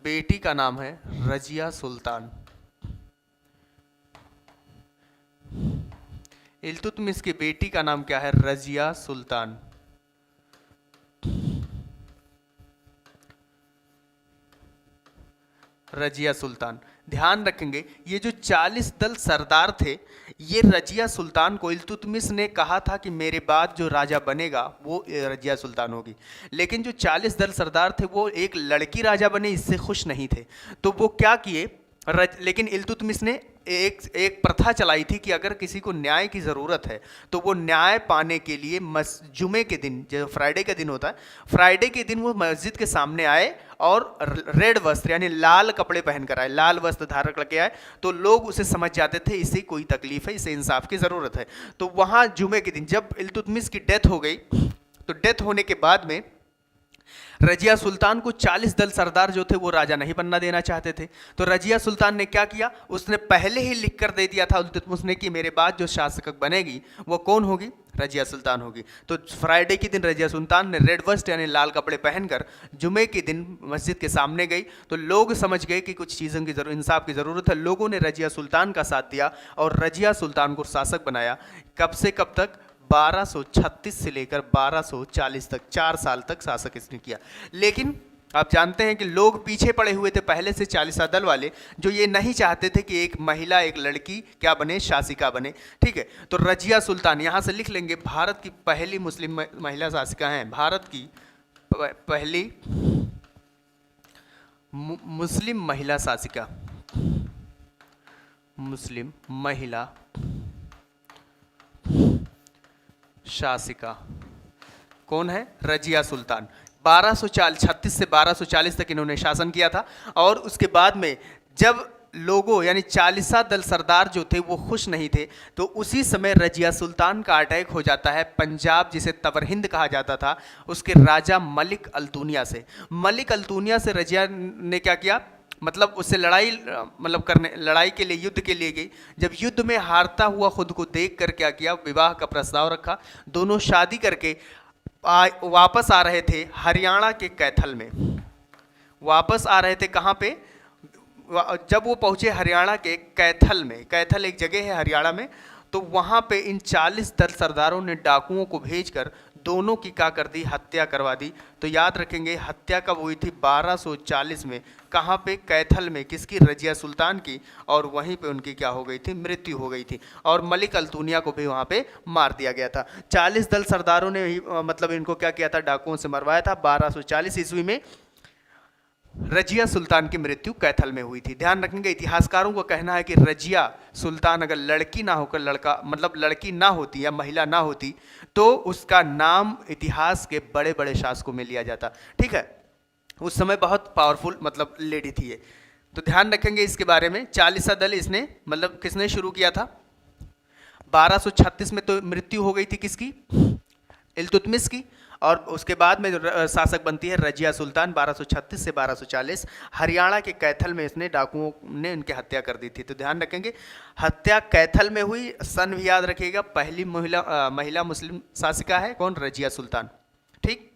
बेटी का नाम है रजिया सुल्तान। इल्तुतमिश की बेटी का नाम क्या है? रजिया सुल्तान। रजिया सुल्तान। ध्यान रखेंगे, ये जो 40 दल सरदार थे, ये रजिया सुल्तान को इल्तुतमिश ने कहा था कि मेरे बाद जो राजा बनेगा वो रजिया सुल्तान होगी। लेकिन जो 40 दल सरदार थे वो एक लड़की राजा बने इससे खुश नहीं थे। तो वो क्या किए? लेकिन इल्तुतमिश ने एक प्रथा चलाई थी कि अगर किसी को न्याय की ज़रूरत है तो वो न्याय पाने के लिए जुमे के दिन, जो फ्राइडे का दिन होता है, फ्राइडे के दिन वो मस्जिद के सामने आए और रेड वस्त्र यानी लाल कपड़े पहन कर आए, लाल वस्त्र धारण करके आए। तो लोग उसे समझ जाते थे इसे कोई तकलीफ है, इसे इंसाफ की ज़रूरत है। तो वहाँ जुमे के दिन जब इल्तुतमिश की डेथ हो गई, तो डेथ होने के बाद में रजिया सुल्तान को 40 दल सरदार जो थे वो राजा नहीं बनना देना चाहते थे। तो रजिया सुल्तान ने क्या किया? उसने पहले ही लिख कर दे दिया था इल्तुतमिश ने कि मेरे बाद जो शासक बनेगी वो कौन होगी? रजिया सुल्तान होगी। तो फ्राइडे के दिन रजिया सुल्तान ने रेड वस्त्र यानी लाल कपड़े पहनकर जुमे के दिन मस्जिद के सामने गई। तो लोग समझ गए कि कुछ चीज़ों की इंसाफ की ज़रूरत है। लोगों ने रजिया सुल्तान का साथ दिया और रजिया सुल्तान को शासक बनाया। कब से कब तक? 1236 से लेकर 1240 तक, 4 साल तक शासक इसने किया। लेकिन आप जानते हैं कि लोग पीछे पड़े हुए थे पहले से, चालीसा दल वाले, जो ये नहीं चाहते थे कि एक महिला, एक लड़की क्या बने? शासिका बने, ठीक है। तो रजिया सुल्तान, यहाँ से लिख लेंगे, भारत की पहली मुस्लिम महिला शासिका हैं। भारत की पहली मुस्लिम महिला शासिका, मुस्लिम महिला शासिका कौन है? रजिया सुल्तान। 1236 से 1240 तक इन्होंने शासन किया था। और उसके बाद में जब लोगों यानी चालीसा दल सरदार जो थे वो खुश नहीं थे, तो उसी समय रजिया सुल्तान का अटैक हो जाता है पंजाब, जिसे तवरहिंद कहा जाता था, उसके राजा मलिक अल्तुनिया से। मलिक अल्तुनिया से रजिया ने क्या किया, मतलब उससे लड़ाई के लिए, युद्ध के लिए गई। जब युद्ध में हारता हुआ खुद को देख कर क्या किया, विवाह का प्रस्ताव रखा। दोनों शादी करके वापस आ रहे थे हरियाणा के कैथल में। वापस आ रहे थे कहाँ पे, जब वो पहुंचे हरियाणा के कैथल में, कैथल एक जगह है हरियाणा में, तो वहाँ पे इन 40 दल सरदारों ने डाकुओं को भेजकर दोनों की क्या कर दी, हत्या करवा दी। तो याद रखेंगे हत्या कब हुई थी, 1240 में। कहाँ पे, कैथल में। किसकी, रजिया सुल्तान की। और वहीं पे उनकी क्या हो गई थी, मृत्यु हो गई थी। और मलिक अल्तुनिया को भी वहाँ पे मार दिया गया था। 40 दल सरदारों ने ही मतलब इनको क्या किया था, डाकुओं से मरवाया था। 1240 ईस्वी में रजिया सुल्तान की मृत्यु कैथल में हुई थी। ध्यान रखेंगे, इतिहासकारों का कहना है कि रजिया सुल्तान अगर लड़की ना होकर लड़का, मतलब लड़की ना होती या महिला ना होती, तो उसका नाम इतिहास के बड़े बड़े शासकों में लिया जाता। ठीक है, उस समय बहुत पावरफुल मतलब लेडी थी ये। तो ध्यान रखेंगे इसके बारे में। चालीसा दल इसने मतलब किसने शुरू किया था, 1236 में तो मृत्यु हो गई थी किसकी, इल्तुतमिश की। और उसके बाद में जो शासक बनती है रजिया सुल्तान, 1236 से 1240। हरियाणा के कैथल में इसने, डाकुओं ने उनकी हत्या कर दी थी। तो ध्यान रखेंगे हत्या कैथल में हुई। सन भी याद रखिएगा, पहली महिला मुस्लिम शासिका है कौन, रजिया सुल्तान। ठीक,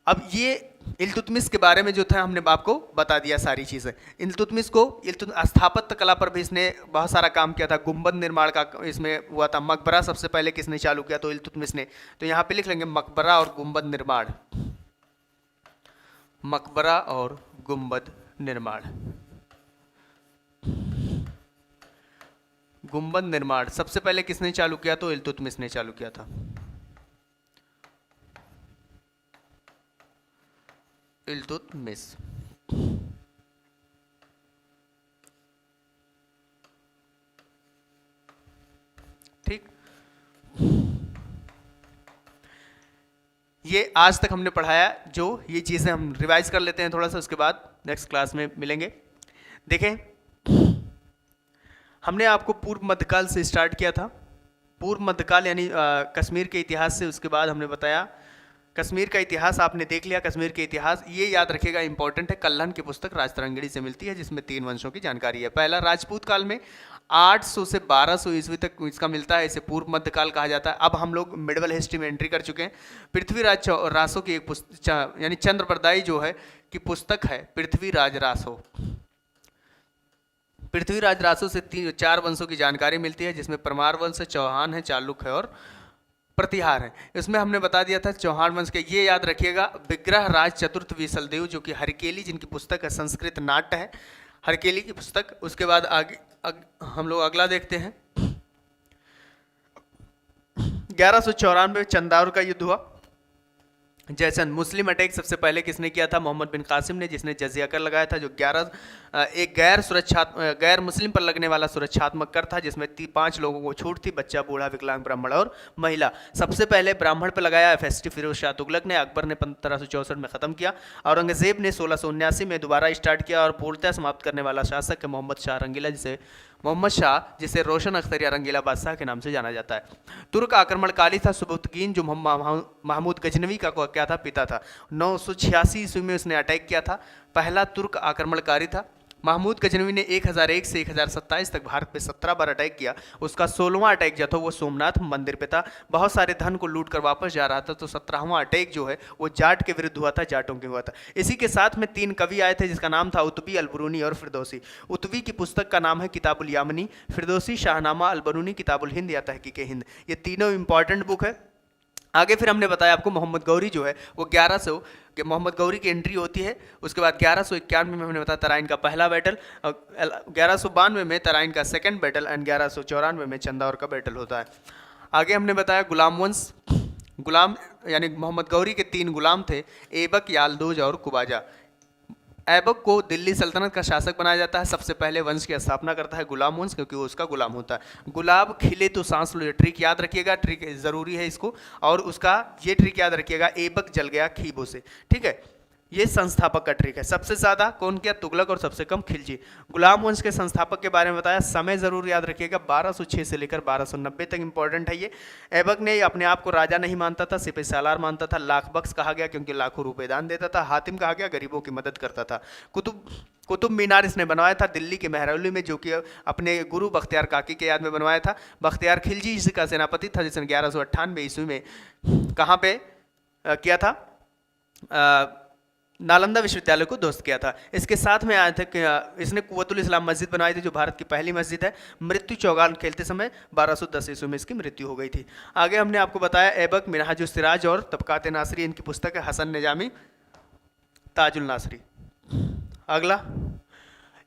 अब ये इल्तुतमिश के बारे में जो था हमने आपको बता दिया सारी चीज़ें। इल्तुतमिश को स्थापत्य कला पर भी इसने बहुत सारा काम किया था। गुंबद निर्माण का इसमें हुआ था। मकबरा सबसे पहले किसने चालू किया, तो इल्तुतमिश ने। तो यहाँ पे लिख लेंगे मकबरा और गुंबद निर्माण, मकबरा और गुंबद निर्माण। गुंबद निर्माण सबसे पहले किसने चालू किया, तो इल्तुतमिश ने चालू किया था। इल्तुतमिश। ठीक, ये आज तक हमने पढ़ाया, जो ये चीजें हम रिवाइज कर लेते हैं थोड़ा सा, उसके बाद नेक्स्ट क्लास में मिलेंगे। देखें, हमने आपको पूर्व मध्यकाल से स्टार्ट किया था। पूर्व मध्यकाल यानी कश्मीर के इतिहास से। उसके बाद हमने बताया कश्मीर का इतिहास आपने देख लिया। कश्मीर के इतिहास ये याद रखिएगा, इंपॉर्टेंट है। कल्हन की पुस्तक राजतरंगिणी से मिलती है, जिसमें 3 वंशों की जानकारी है। पहला राजपूत काल में 800 से 1200 ईस्वी तक इसका मिलता है, इसे पूर्व मध्यकाल कहा जाता है। अब हम लोग मिडवल हिस्ट्री में एंट्री कर चुके हैं। पृथ्वीराज रासो की एक पुस्तक यानी चंद्रप्रदायी जो है की पुस्तक है पृथ्वीराज रासो। पृथ्वीराज रासो से 4 वंशों की जानकारी मिलती है, जिसमें परमार वंश है, चौहान है, चालुक है और प्रतिहार है। इसमें हमने बता दिया था चौहान वंश के। ये याद रखिएगा, विग्रह राज चतुर्थ विसलदेव जो कि हरकेली जिनकी पुस्तक है, संस्कृत नाट्य है, हरकेली की पुस्तक। उसके बाद आगे हम लोग अगला देखते हैं। 1194 में चंदावर का युद्ध हुआ। जयचंद। मुस्लिम अटैक सबसे पहले किसने किया था, मोहम्मद बिन कासिम ने, जिसने जजिया कर लगाया था, जो एक गैर मुस्लिम पर लगने वाला सुरक्षात्मक कर था, जिसमें 5 लोगों को छूट थी, बच्चा, बूढ़ा, विकलांग, ब्राह्मण और महिला। सबसे पहले ब्राह्मण पर लगाया एफएसटी फिरोज शाह तुगलक ने। अकबर ने 1564 में खत्म किया। औरंगजेब ने 1679 में दोबारा स्टार्ट किया और पूर्णतः समाप्त करने वाला शासक है मोहम्मद शाह रंगीला, जिसे रोशन अख्तर या रंगीला बादशाह के नाम से जाना जाता है। तुर्क आक्रमणकारी था सुबुतकीन, जो महमूद गजनवी का क्या था, पिता था। 986 ईस्वी में उसने अटैक किया था। पहला तुर्क आक्रमणकारी था। महमूद गजनवी ने 1001 से 1027 तक भारत पे 17 बार अटैक किया। उसका 16वां अटैक जो था वो सोमनाथ मंदिर पे था। बहुत सारे धन को लूट कर वापस जा रहा था। तो 17वां अटैक जो है वो जाट के विरुद्ध हुआ था, जाटों के हुआ था। इसी के साथ में 3 कवि आए थे, जिसका नाम था उतबी, अलबरूनी और फिरदौसी। उतबी की पुस्तक का नाम है किताबुल यामनी, फिरदौसी शाहनामा, अलबरूनी किताबुल हिंद या तहकीक हिंद। ये तीनों इंपॉर्टेंट बुक है। आगे फिर हमने बताया आपको मोहम्मद गौरी जो है वो 1100 कि मोहम्मद गौरी की एंट्री होती है। उसके बाद 1191 में हमने बताया तराइन का पहला बैटल, 1192 में तराइन का सेकंड बैटल एंड 1194 में चंदावर का बैटल होता है। आगे हमने बताया गुलाम वंश। गुलाम यानी मोहम्मद गौरी के 3 गुलाम थे, ऐबक, यालदोज और कुबाजा। ऐबक को दिल्ली सल्तनत का शासक बनाया जाता है। सबसे पहले वंश की स्थापना करता है गुलाम वंश, क्योंकि वो उसका गुलाम होता है। गुलाब खिले तो सांस लो, ट्रिक याद रखिएगा, ट्रिक ज़रूरी है इसको। और उसका ये ट्रिक याद रखिएगा, ऐबक जल गया खीबों से। ठीक है, ये संस्थापक का ट्रिक है। सबसे ज्यादा कौन किया? तुगलक, और सबसे कम खिलजी। गुलाम वंश के संस्थापक के बारे में बताया। समय जरूर याद रखिएगा, 1206 से लेकर 1290 तक इंपॉर्टेंट है ये। ऐबक ने अपने आप को राजा नहीं मानता था, सिपह सालार मानता था। लाख बख्श कहा गया क्योंकि लाखों रुपए दान देता था। हातिम कहा गया, गरीबों की मदद करता था। कुतुब मीनार इसने बनवाया था दिल्ली के महरौली में, जो कि अपने गुरु बख्तियार काकी के याद में बनवाया था। बख्तियार खिलजी इसका सेनापति था, जिसने 1198 ईस्वी में कहाँ पे किया था? नालंदा विश्वविद्यालय को ध्वस्त किया था। इसके साथ में आया था कि इसने कुव्वतुल इस्लाम मस्जिद बनाई थी, जो भारत की पहली मस्जिद है। मृत्यु चौगान खेलते समय 1210 ईस्वी में इसकी मृत्यु हो गई थी। आगे हमने आपको बताया ऐबक, मिनहाजुस सिराज और तबकात नासरी इनकी पुस्तक है। हसन निजामी, ताजुल नासरी। अगला,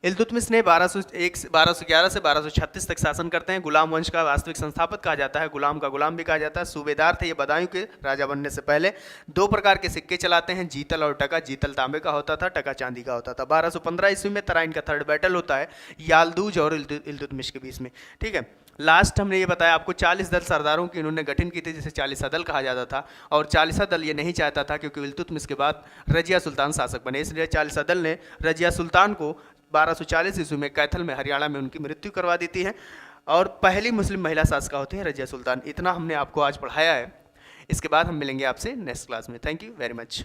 इल्तुतमिश ने 1211 से 1236 तक शासन करते हैं। गुलाम वंश का वास्तविक संस्थापक कहा जाता है। गुलाम का गुलाम भी कहा जाता है। सूबेदार थे ये बदायूं के राजा बनने से पहले। 2 प्रकार के सिक्के चलाते हैं, जीतल और टका। जीतल तांबे का होता था, टका चांदी का होता था। 1215 ईस्वी में तराइन का थर्ड बैटल होता है, यालदूज और इल्तुतमिश के बीच में। ठीक है, लास्ट हमने ये बताया आपको 40 दल सरदारों की इन्होंने गठन की थी, जिसे 40 दल कहा जाता था। और 40 दल ये नहीं चाहता था, क्योंकि इल्तुतमिश के बाद रजिया सुल्तान शासक बने, इसलिए 40 दल ने रजिया सुल्तान को 1240 ईस्वी में कैथल में, हरियाणा में उनकी मृत्यु करवा देती है। और पहली मुस्लिम महिला शासक होती है रजिया सुल्तान। इतना हमने आपको आज पढ़ाया है। इसके बाद हम मिलेंगे आपसे नेक्स्ट क्लास में। Thank you very much.